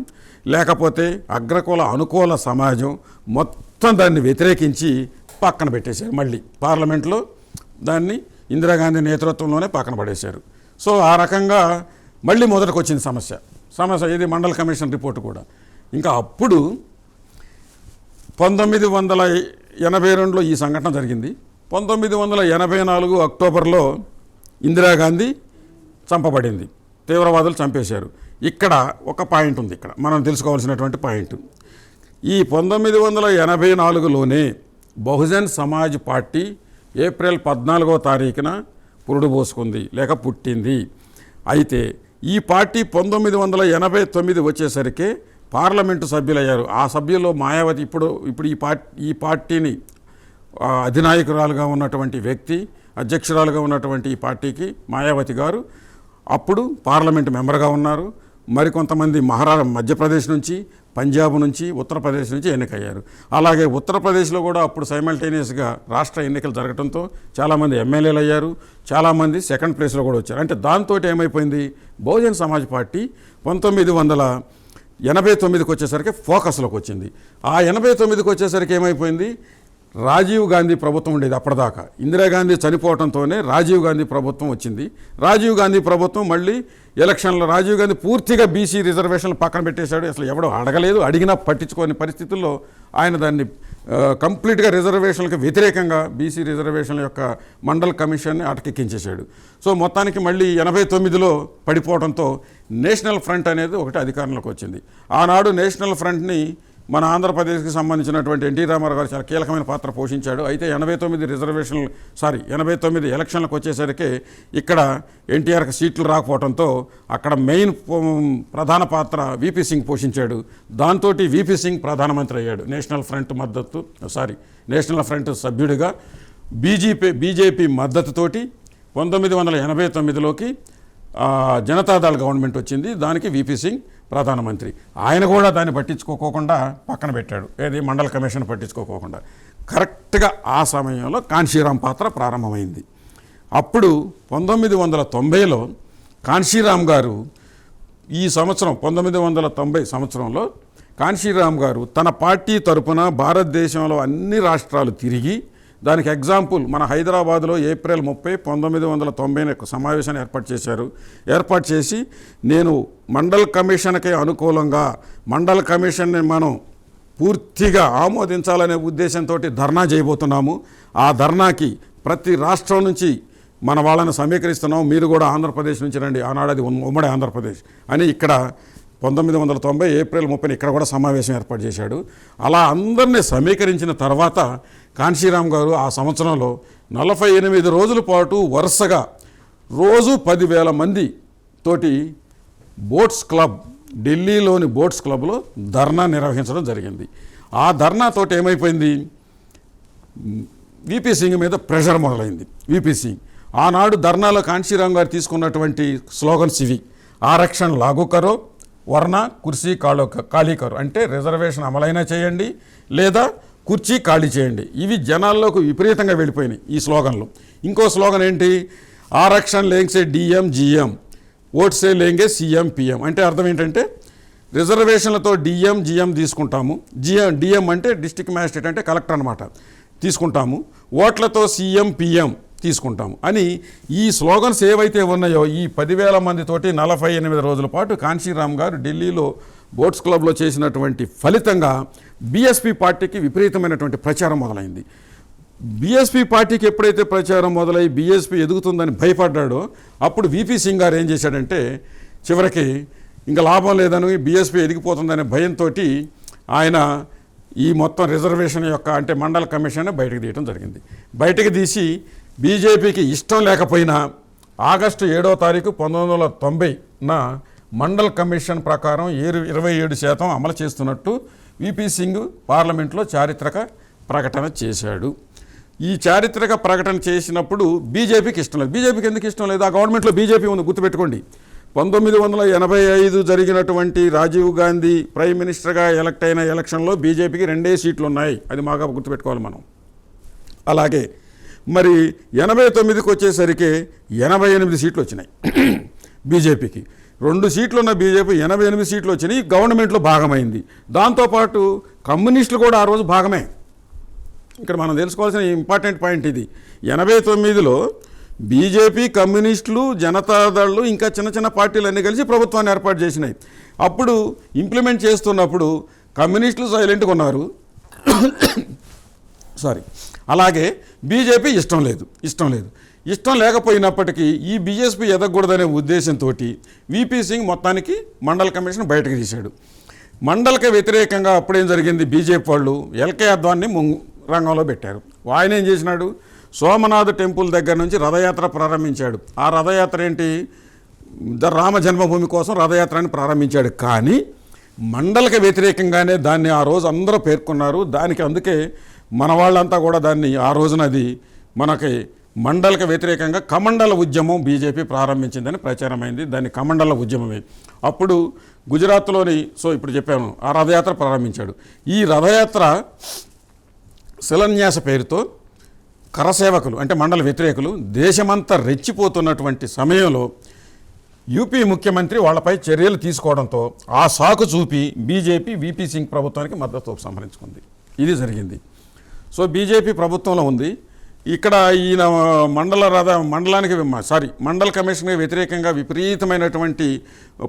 లేకపోతే అగ్రకుల అనుకూల సమాజం మొత్తం దాన్ని వ్యతిరేకించి పక్కన పెట్టేశారు. మళ్ళీ పార్లమెంట్లో దాన్ని ఇందిరాగాంధీ నేతృత్వంలోనే పక్కన పడేశారు. సో ఆ రకంగా మళ్ళీ మొదటికి వచ్చింది సమస్య ఇది మండల్ కమిషన్ రిపోర్టు కూడా. ఇంకా అప్పుడు 1982లో ఈ సంఘటన జరిగింది. 1984 అక్టోబర్లో ఇందిరాగాంధీ చంపబడింది. తీవ్రవాదులు చంపేశారు. ఇక్కడ ఒక పాయింట్ ఉంది, ఇక్కడ మనం తెలుసుకోవాల్సినటువంటి పాయింట్. ఈ 1984లోనే బహుజన్ సమాజ్ పార్టీ ఏప్రిల్ 14వ తారీఖున పురుడు పోసుకుంది లేక పుట్టింది. అయితే ఈ పార్టీ 1989 వచ్చేసరికి పార్లమెంటు సభ్యులయ్యారు. ఆ సభ్యుల్లో మాయావతి ఇప్పుడు ఈ పార్టీని అధినాయకురాలుగా ఉన్నటువంటి వ్యక్తి, అధ్యక్షురాలుగా ఉన్నటువంటి ఈ పార్టీకి మాయావతి గారు అప్పుడు పార్లమెంటు మెంబర్గా ఉన్నారు. మరికొంతమంది మధ్యప్రదేశ్ నుంచి, పంజాబ్ నుంచి, ఉత్తరప్రదేశ్ నుంచి ఎన్నికయ్యారు. అలాగే ఉత్తరప్రదేశ్లో కూడా అప్పుడు సైమల్టేనియస్గా రాష్ట్ర ఎన్నికలు జరగడంతో చాలామంది ఎమ్మెల్యేలు అయ్యారు, చాలామంది సెకండ్ ప్లేస్లో కూడా వచ్చారు. అంటే దాంతో ఏమైపోయింది? బహుజన్ సమాజ్ పార్టీ 1989కి వచ్చేసరికి ఫోకస్లోకి వచ్చింది. ఆ 89కి వచ్చేసరికి ఏమైపోయింది? రాజీవ్ గాంధీ ప్రభుత్వం ఉండేది అప్పటిదాకా. ఇందిరాగాంధీ చనిపోవడంతోనే రాజీవ్ గాంధీ ప్రభుత్వం వచ్చింది. రాజీవ్ గాంధీ ప్రభుత్వం మళ్ళీ ఎలక్షన్లో రాజీవ్ గాంధీ పూర్తిగా బీసీ రిజర్వేషన్లు పక్కన పెట్టేశాడు. అసలు ఎవడో అడగలేదు, అడిగినా పట్టించుకోని పరిస్థితుల్లో ఆయన దాన్ని కంప్లీట్గా రిజర్వేషన్లకు వ్యతిరేకంగా బీసీ రిజర్వేషన్ల యొక్క మండల్ కమిషన్ని అటకెక్కించేశాడు. సో మొత్తానికి మళ్ళీ 89లో పడిపోవడంతో నేషనల్ ఫ్రంట్ అనేది ఒకటి అధికారంలోకి వచ్చింది. ఆనాడు నేషనల్ ఫ్రంట్ని మన ఆంధ్రప్రదేశ్కి సంబంధించినటువంటి ఎన్టీ రామారావు గారు చాలా కీలకమైన పాత్ర పోషించాడు. అయితే 89 ఎలక్షన్లకు వచ్చేసరికి ఇక్కడ ఎన్టీఆర్కి సీట్లు రాకపోవడంతో అక్కడ మెయిన్ ప్రధాన పాత్ర విపి సింగ్ పోషించాడు. దాంతో విపి సింగ్ ప్రధానమంత్రి అయ్యాడు. నేషనల్ ఫ్రంట్ సభ్యుడిగా బీజేపీ మద్దతుతోటి 1989లోకి జనతాదళ్ గవర్నమెంట్ వచ్చింది. దానికి విపి సింగ్ ప్రధానమంత్రి. ఆయన కూడా దాన్ని పట్టించుకోకుండా పక్కన పెట్టాడు. ఏది మండల్ కమిషన్ పట్టించుకోకుండా. కరెక్ట్గా ఆ సమయంలో కాన్షీరామ్ పాత్ర ప్రారంభమైంది. అప్పుడు 1990లో కాన్షీరామ్ గారు ఈ సంవత్సరం 1990 సంవత్సరంలో కాన్షీరామ్ గారు తన పార్టీ తరపున భారతదేశంలో అన్ని రాష్ట్రాలు తిరిగి, దానికి ఎగ్జాంపుల్ మన హైదరాబాద్లో ఏప్రిల్ 30, 1990 సమావేశాన్ని ఏర్పాటు చేసి నేను మండల్ కమిషన్కి అనుకూలంగా మండల్ కమిషన్ని మనం పూర్తిగా ఆమోదించాలనే ఉద్దేశంతో ధర్నా చేయబోతున్నాము. ఆ ధర్నాకి ప్రతి రాష్ట్రం నుంచి మన వాళ్ళని సమీకరిస్తున్నాం, మీరు కూడా ఆంధ్రప్రదేశ్ నుంచి రండి, ఆనాడది ఉమ్మడి ఆంధ్రప్రదేశ్ అని ఇక్కడ 1990 ఏప్రిల్ 30 ఇక్కడ కూడా సమావేశం ఏర్పాటు చేశాడు. అలా అందరినీ సమీకరించిన తర్వాత కాన్షీరామ్ గారు ఆ సంవత్సరంలో 48 రోజుల పాటు వరుసగా రోజు 10,000 మంది తోటి బోట్స్ క్లబ్, ఢిల్లీలోని బోట్స్ క్లబ్లో ధర్నా నిర్వహించడం జరిగింది. ఆ ధర్నాతోటి ఏమైపోయింది, విపి సింగ్ మీద ప్రెషర్ మొదలైంది. విపి సింగ్ ఆనాడు ధర్నాలో కాన్షీరామ్ గారు తీసుకున్నటువంటి స్లోగన్స్ ఇవి: ఆరక్షణ లాగు కరో, వర్ణ కుర్సీ ఖాళీ కరో, అంటే రిజర్వేషన్ అమలైనా చేయండి లేదా కుర్చీ ఖాళీ చేయండి. ఇవి జనాల్లోకి విపరీతంగా వెళ్ళిపోయినాయి ఈ స్లోగన్లు. ఇంకో స్లోగన్ ఏంటి, ఆరక్షణ లేంగ్సే డిఎం జిఎం, ఓట్సే లేంగే సిఎం పిఎం. అంటే అర్థం ఏంటంటే రిజర్వేషన్లతో డిఎం జిఎం తీసుకుంటాము, డిఎం అంటే డిస్ట్రిక్ట్ మ్యాజిస్ట్రేట్ అంటే కలెక్టర్ అనమాట, తీసుకుంటాము, ఓట్లతో సిఎం పిఎం తీసుకుంటాము అని ఈ స్లోగన్స్ ఏవైతే ఉన్నాయో ఈ 10,000 మందితోటి 48 రోజుల పాటు కాన్షీరామ్ గారు ఢిల్లీలో బోట్స్ క్లబ్లో చేసినటువంటి ఫలితంగా బీఎస్పీ పార్టీకి విపరీతమైనటువంటి ప్రచారం మొదలైంది. బీఎస్పీ పార్టీకి ఎప్పుడైతే ప్రచారం మొదలై బీఎస్పీ ఎదుగుతుందని భయపడ్డాడో అప్పుడు విపి సింగ్ గారు ఏం చేశాడంటే చివరికి ఇంకా లాభం లేదని, బీఎస్పీ ఎదిగిపోతుందనే భయంతో ఆయన ఈ మొత్తం రిజర్వేషన్ యొక్క అంటే మండల్ కమిషన్ బయటకు తీయడం జరిగింది. బయటకు తీసి బీజేపీకి ఇష్టం లేకపోయినా ఆగస్టు 7వ తారీఖు 1990న మండల్ కమిషన్ ప్రకారం 27% అమలు చేస్తున్నట్టు విపి సింగ్ పార్లమెంట్లో చారిత్రక ప్రకటన చేశాడు. ఈ చారిత్రక ప్రకటన చేసినప్పుడు బీజేపీకి ఇష్టం లేదు. బీజేపీకి ఎందుకు ఇష్టం లేదు? ఆ గవర్నమెంట్లో బీజేపీ ఉంది, గుర్తుపెట్టుకోండి. 1985 జరిగినటువంటి రాజీవ్ గాంధీ ప్రైమ్ మినిస్టర్గా ఎలక్ట్ అయిన ఎలక్షన్లో బీజేపీకి 2 సీట్లు ఉన్నాయి. అది బాగా గుర్తుపెట్టుకోవాలి మనం. అలాగే మరి 89కి వచ్చేసరికి 88 సీట్లు వచ్చినాయి బీజేపీకి. 2 సీట్లు ఉన్న బీజేపీ 88 సీట్లు వచ్చినాయి, గవర్నమెంట్లో భాగమైంది. దాంతోపాటు కమ్యూనిస్టులు కూడా ఆ రోజు భాగమే. ఇక్కడ మనం తెలుసుకోవాల్సిన ఇంపార్టెంట్ పాయింట్ ఇది. 89లో బీజేపీ, కమ్యూనిస్టులు, జనతాదళ్ళు ఇంకా చిన్న చిన్న పార్టీలు అన్నీ కలిసి ప్రభుత్వాన్ని ఏర్పాటు చేసినాయి. అప్పుడు ఇంప్లిమెంట్ చేస్తున్నప్పుడు కమ్యూనిస్టులు సైలెంట్గా ఉన్నారు, అలాగే బీజేపీ ఇష్టం లేదు. ఇష్టం లేకపోయినప్పటికీ ఈ బీఎస్పీ ఎదగకూడదనే ఉద్దేశంతో విపి సింగ్ మొత్తానికి మండల్ కమిషన్ బయటకు తీశాడు. మండల్కి వ్యతిరేకంగా అప్పుడేం జరిగింది, బీజేపీ వాళ్ళు ఎల్కే అద్వాన్ని రంగంలో పెట్టారు. ఆయన ఏం చేసినాడు, సోమనాథ్ టెంపుల్ దగ్గర నుంచి రథయాత్ర ప్రారంభించాడు. ఆ రథయాత్ర ఏంటి, రామ జన్మభూమి కోసం రథయాత్రని ప్రారంభించాడు. కానీ మండల్కి వ్యతిరేకంగానే దాన్ని ఆ రోజు అందరూ పేర్కొన్నారు. దానికి అందుకే మన వాళ్ళంతా కూడా దాన్ని ఆ రోజున అది మనకి మండల్కి వ్యతిరేకంగా కమండల ఉద్యమం బీజేపీ ప్రారంభించిందని ప్రచారమైంది. దాన్ని కమండల ఉద్యమమే. అప్పుడు గుజరాత్లోని ఇప్పుడు చెప్పాను ఆ రథయాత్ర ప్రారంభించాడు. ఈ రథయాత్ర శిలాన్యాస పేరుతో కరసేవకులు అంటే మండల వ్యతిరేకులు దేశమంతా రెచ్చిపోతున్నటువంటి సమయంలో యూపీ ముఖ్యమంత్రి వాళ్ళపై చర్యలు తీసుకోవడంతో ఆ సాకు చూపి బీజేపీ విపి సింగ్ ప్రభుత్వానికి మద్దతు సంహరించుకుంది. ఇది జరిగింది. సో బీజేపీ ప్రభుత్వంలో ఉంది. ఇక్కడ ఈయన మండల కమిషన్కి వ్యతిరేకంగా విపరీతమైనటువంటి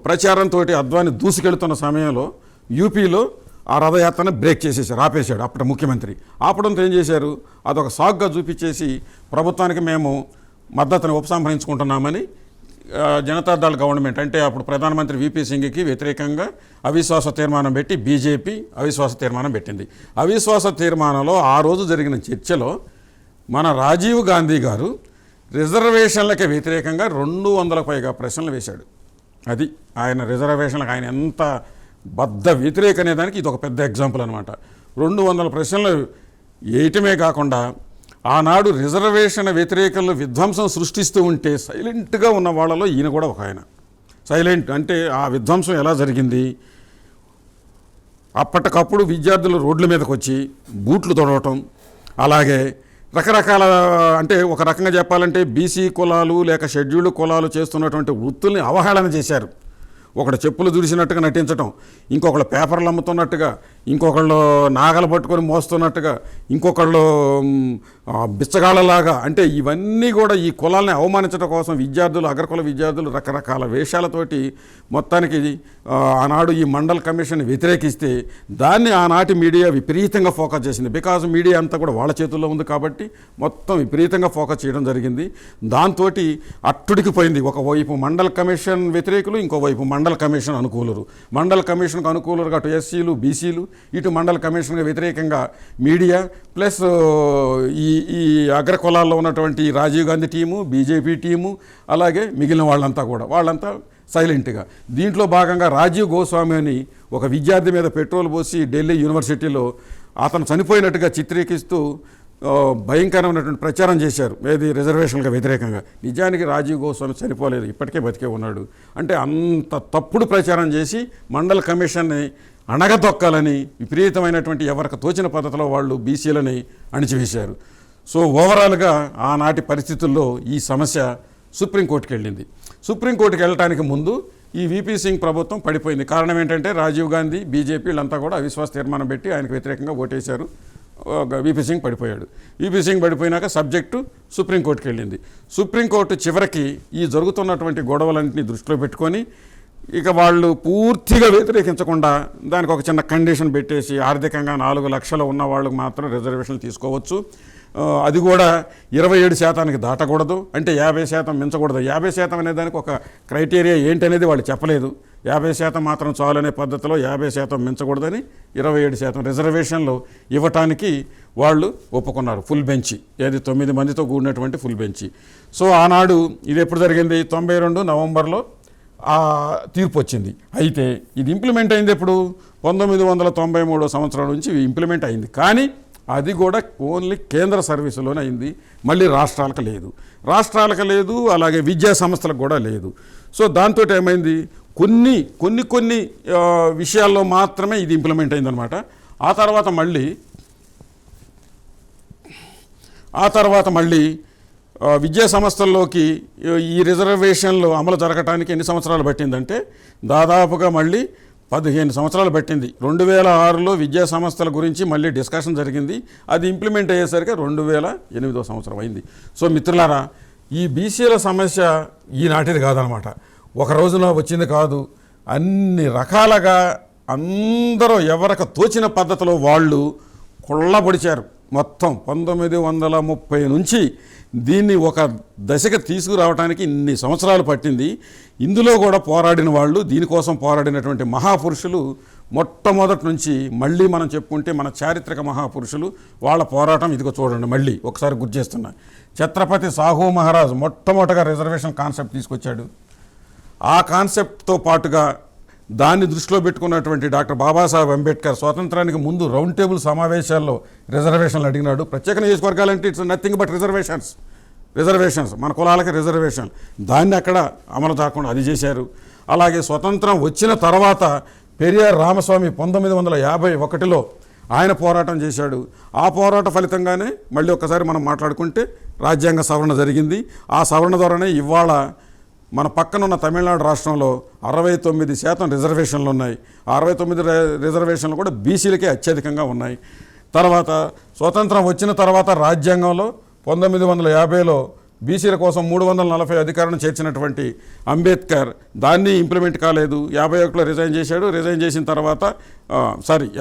ప్రచారంతో అద్వాని దూసుకెళ్తున్న సమయంలో యూపీలో ఆ రథయాత్రను బ్రేక్ చేసేసారు, ఆపేశాడు అప్పటి ముఖ్యమంత్రి. ఆపడంతో ఏం చేశారు, అదొక సాగ్గా చూపించేసి ప్రభుత్వానికి మేము మద్దతుని ఉపసంహరించుకుంటున్నామని జనతాదళ గవర్నమెంట్ అంటే అప్పుడు ప్రధానమంత్రి విపి సింగ్కి వ్యతిరేకంగా అవిశ్వాస తీర్మానం పెట్టి బీజేపీ అవిశ్వాస తీర్మానం పెట్టింది. అవిశ్వాస తీర్మానంలో ఆ రోజు జరిగిన చర్చలో మన రాజీవ్ గాంధీ గారు రిజర్వేషన్లకి వ్యతిరేకంగా 200 పైగా ప్రశ్నలు వేశాడు. అది ఆయన రిజర్వేషన్లకు ఆయన ఎంత బద్ధ వ్యతిరేక అనేదానికి ఇది ఒక పెద్ద ఎగ్జాంపుల్ అనమాట. 200 ప్రశ్నలు వేయటమే కాకుండా ఆనాడు రిజర్వేషన్ వ్యతిరేకంలో విధ్వంసం సృష్టిస్తూ ఉంటే సైలెంట్గా ఉన్న వాళ్ళలో ఈయన కూడా ఒక ఆయన. సైలెంట్ అంటే ఆ విధ్వంసం ఎలా జరిగింది, అప్పటికప్పుడు విద్యార్థులు రోడ్ల మీదకి వచ్చి బూట్లు తొడవటం, అలాగే రకరకాల అంటే ఒక రకంగా చెప్పాలంటే బీసీ కులాలు లేక షెడ్యూల్డ్ కులాలు చేస్తున్నటువంటి వృత్తుల్ని అవహేళన చేశారు. ఒకడు చెప్పులు దుడిసినట్టుగా నటించటం, ఇంకొకళ్ళు పేపర్లు అమ్ముతున్నట్టుగా, ఇంకొకళ్ళు నాగలు పట్టుకొని మోస్తున్నట్టుగా, ఇంకొకళ్ళు బిచ్చగాళ్ళలాగా, అంటే ఇవన్నీ కూడా ఈ కులాలని అవమానించడం కోసం విద్యార్థులు, అగ్రకుల విద్యార్థులు రకరకాల వేషాలతోటి మొత్తానికి ఆనాడు ఈ మండల్ కమిషన్ వ్యతిరేకిస్తే దాన్ని ఆనాటి మీడియా విపరీతంగా ఫోకస్ చేసింది. బికాజ్ మీడియా అంతా కూడా వాళ్ళ చేతుల్లో ఉంది కాబట్టి మొత్తం విపరీతంగా ఫోకస్ చేయడం జరిగింది. దాంతో అట్టుడికి పోయింది. ఒకవైపు మండల్ కమిషన్ వ్యతిరేకులు, ఇంకోవైపు మండల్ కమిషన్ అనుకూలరు. మండల్ కమిషన్కు అనుకూలరుగా అటు ఎస్సీలు, బీసీలు, ఇటు మండల్ కమిషన్కి వ్యతిరేకంగా మీడియా ప్లస్ ఈ అగ్రకులాల్లో ఉన్నటువంటి Rajiv Gandhi team, BJP team, అలాగే మిగిలిన వాళ్ళంతా సైలెంట్గా. దీంట్లో భాగంగా రాజీవ్ గోస్వామి అని ఒక విద్యార్థి మీద పెట్రోల్ పోసి ఢిల్లీ యూనివర్సిటీలో అతను చనిపోయినట్టుగా చిత్రీకరిస్తూ భయంకరమైనటువంటి ప్రచారం చేశారు, ఏది రిజర్వేషన్లకు వ్యతిరేకంగా. నిజానికి రాజీవ్ గోస్వామి చనిపోలేదు, ఇప్పటికే బతికే ఉన్నాడు. అంటే అంత తప్పుడు ప్రచారం చేసి మండల్ కమిషన్ని అణగదొక్కాలని విపరీతమైనటువంటి ఎవరికి తోచిన పద్ధతిలో వాళ్ళు బీసీలని అణిచివేశారు. సో ఓవరాల్గా ఆనాటి పరిస్థితుల్లో ఈ సమస్య సుప్రీంకోర్టుకి వెళ్ళింది. సుప్రీంకోర్టుకి వెళ్ళటానికి ముందు ఈ విపి సింగ్ ప్రభుత్వం పడిపోయింది. కారణం ఏంటంటే రాజీవ్ గాంధీ, బీజేపీ వీళ్ళంతా కూడా అవిశ్వాస తీర్మానం పెట్టి ఆయనకు వ్యతిరేకంగా ఓటేశారు. విపి సింగ్ పడిపోయాడు. విపి సింగ్ పడిపోయినాక సబ్జెక్టు సుప్రీంకోర్టుకి వెళ్ళింది. సుప్రీంకోర్టు చివరికి ఈ జరుగుతున్నటువంటి గొడవలన్నింటినీ దృష్టిలో పెట్టుకొని ఇక వాళ్ళు పూర్తిగా వ్యతిరేకించకుండా దానికి ఒక చిన్న కండిషన్ పెట్టేసి ఆర్థికంగా 4 లక్షలు ఉన్న వాళ్ళకు మాత్రం రిజర్వేషన్లు తీసుకోవచ్చు, అది కూడా 27% దాటకూడదు, అంటే 50% మించకూడదు. 50% అనే దానికి ఒక క్రైటీరియా ఏంటనేది వాళ్ళు చెప్పలేదు. 50% మాత్రం చాలు అనే పద్ధతిలో 50% మించకూడదని 27% రిజర్వేషన్లు ఇవ్వటానికి వాళ్ళు ఒప్పుకున్నారు. ఫుల్ బెంచి, ఏది 9 మందితో కూడినటువంటి ఫుల్ బెంచి. సో ఆనాడు ఇది ఎప్పుడు జరిగింది, 92 నవంబర్లో ఆ తీర్పు వచ్చింది. అయితే ఇది ఇంప్లిమెంట్ అయింది ఎప్పుడు, 1993 సంవత్సరం నుంచి ఇంప్లిమెంట్ అయింది. కానీ అది కూడా ఓన్లీ కేంద్ర సర్వీసులోనే అయింది, మళ్ళీ రాష్ట్రాలకు లేదు, అలాగే విద్యా సంస్థలకు కూడా లేదు. సో దాంతో ఏమైంది, కొన్ని విషయాల్లో మాత్రమే ఇది ఇంప్లిమెంట్ అయిందనమాట. ఆ తర్వాత మళ్ళీ విద్యా సంస్థల్లోకి ఈ రిజర్వేషన్లు అమలు జరగటానికి ఎన్ని సంవత్సరాలు పట్టిందంటే దాదాపుగా మళ్ళీ 15 సంవత్సరాలు పట్టింది. 2006లో విద్యా సంస్థల గురించి మళ్ళీ డిస్కషన్ జరిగింది. అది ఇంప్లిమెంట్ అయ్యేసరికి 2008 సంవత్సరం అయింది. సో మిత్రులారా, ఈ బీసీల సమస్య ఈనాటిది కాదనమాట, ఒక రోజున వచ్చింది కాదు. అన్ని రకాలుగా అందరూ ఎవరికి తోచిన పద్ధతిలో వాళ్ళు కొల్లబొడిచారు. మొత్తం 1930 నుంచి దీన్ని ఒక దశకు తీసుకురావడానికి ఇన్ని సంవత్సరాలు పట్టింది. ఇందులో కూడా పోరాడిన వాళ్ళు, దీనికోసం పోరాడినటువంటి మహాపురుషులు మొట్టమొదటి నుంచి మళ్ళీ మనం చెప్పుకుంటే మన చారిత్రక మహాపురుషులు, వాళ్ళ పోరాటం ఇదిగో చూడండి. మళ్ళీ ఒకసారి గుర్తు చేస్తున్నా, ఛత్రపతి సాహు మహారాజ్ మొట్టమొదటిగా రిజర్వేషన్ కాన్సెప్ట్ తీసుకొచ్చాడు. ఆ కాన్సెప్ట్తో పాటుగా దాన్ని దృష్టిలో పెట్టుకున్నటువంటి డాక్టర్ బాబాసాహెబ్ అంబేద్కర్ స్వాతంత్రానికి ముందు రౌండ్ టేబుల్ సమావేశాల్లో రిజర్వేషన్లు అడిగినాడు. ప్రత్యేక నియోజకవర్గాలంటే ఇట్స్ నథింగ్ బట్ రిజర్వేషన్స్, మన కులాలకి రిజర్వేషన్, దాన్ని అక్కడ అమలు కాకుండా అది చేశారు. అలాగే స్వతంత్రం వచ్చిన తర్వాత పెరియార్ రామస్వామి 1951లో ఆయన పోరాటం చేశాడు. ఆ పోరాట ఫలితంగానే మళ్ళీ ఒక్కసారి మనం మాట్లాడుకుంటే రాజ్యాంగ సవరణ జరిగింది. ఆ సవరణ ద్వారానే ఇవాళ మన పక్కనున్న తమిళనాడు రాష్ట్రంలో 69% రిజర్వేషన్లు ఉన్నాయి. 69 రిజర్వేషన్లు కూడా బీసీలకే అత్యధికంగా ఉన్నాయి. తర్వాత స్వతంత్రం వచ్చిన తర్వాత రాజ్యాంగంలో 1950లో బీసీల కోసం 340 అధికారులను చేర్చినటువంటి అంబేద్కర్ దాన్ని ఇంప్లిమెంట్ కాలేదు. 51లో రిజైన్ చేశాడు. రిజైన్ చేసిన తర్వాత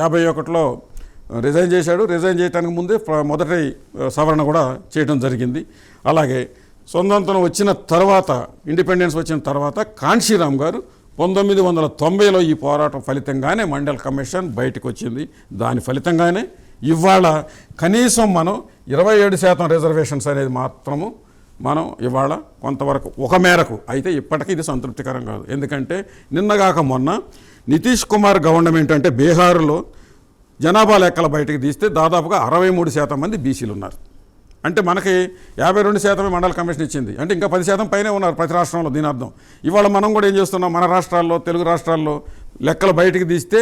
51లో రిజైన్ చేశాడు. రిజైన్ చేయడానికి ముందే మొదటి సవరణ కూడా చేయడం జరిగింది. అలాగే స్వతంత్రం వచ్చిన తర్వాత, ఇండిపెండెన్స్ వచ్చిన తర్వాత కాన్షీరామ్ గారు 1990లో ఈ పోరాటం ఫలితంగానే మండల్ కమిషన్ బయటకు వచ్చింది. దాని ఫలితంగానే ఇవాళ కనీసం మనం 27% రిజర్వేషన్స్ అనేది మాత్రము మనం ఇవాళ కొంతవరకు ఒక మేరకు, అయితే ఇప్పటికీ ఇది సంతృప్తికరం కాదు. ఎందుకంటే నిన్నగాక మొన్న నితీష్ కుమార్ గవర్నమెంట్ అంటే బీహార్లో జనాభా లెక్కల బయటకు తీస్తే దాదాపుగా 63% మంది బీసీలు ఉన్నారు. అంటే మనకి 52% మండల కమిషన్ ఇచ్చింది. అంటే ఇంకా 10% పైనే ఉన్నారు ప్రతి రాష్ట్రంలో. దీని అర్థం ఇవాళ మనం కూడా ఏం చేస్తున్నాం, మన రాష్ట్రాల్లో, తెలుగు రాష్ట్రాల్లో లెక్కలు బయటికి తీస్తే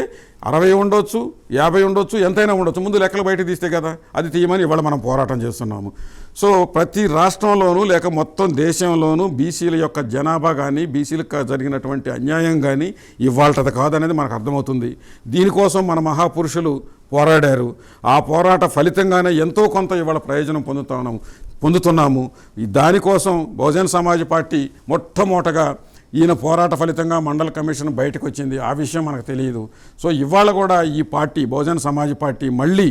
60 ఉండొచ్చు, 50 ఉండొచ్చు, ఎంతైనా ఉండొచ్చు. ముందు లెక్కలు బయటకు తీస్తే కదా అది తీయమని ఇవాళ మనం పోరాటం చేస్తున్నాము. సో ప్రతి రాష్ట్రంలోనూ లేక మొత్తం దేశంలోనూ బీసీల యొక్క జనాభా కానీ, బీసీలకు జరిగినటువంటి అన్యాయం కానీ ఇవాళది కాదనేది మనకు అర్థమవుతుంది. దీనికోసం మన మహాపురుషులు పోరాడారు. ఆ పోరాట ఫలితంగానే ఎంతో కొంత ఇవాళ ప్రయోజనం పొందుతున్నాము. దానికోసం బహుజన్ సమాజ్ పార్టీ మొట్టమొదటగా ఈయన పోరాట ఫలితంగా మండల కమిషన్ బయటకు వచ్చింది. ఆ విషయం మనకు తెలియదు. సో ఇవాళ కూడా ఈ పార్టీ బహుజన్ సమాజ్ పార్టీ మళ్ళీ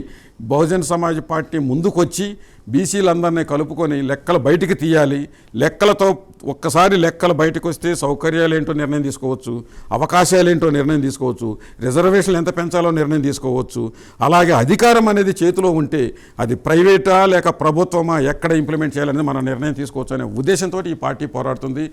బహుజన్ సమాజ్ పార్టీ ముందుకొచ్చి బీసీలందరినీ కలుపుకొని లెక్కలు బయటికి తీయాలి. లెక్కలతో ఒక్కసారి లెక్కలు బయటకు వస్తే సౌకర్యాలు ఏంటో నిర్ణయం తీసుకోవచ్చు, అవకాశాలు ఏంటో నిర్ణయం తీసుకోవచ్చు, రిజర్వేషన్లు ఎంత పెంచాలో నిర్ణయం తీసుకోవచ్చు. అలాగే అధికారం అనేది చేతిలో ఉంటే అది ప్రైవేటా లేక ప్రభుత్వమా ఎక్కడ ఇంప్లిమెంట్ చేయాలనేది మనం నిర్ణయం తీసుకోవచ్చు అనే ఉద్దేశంతో ఈ పార్టీ పోరాడుతుంది.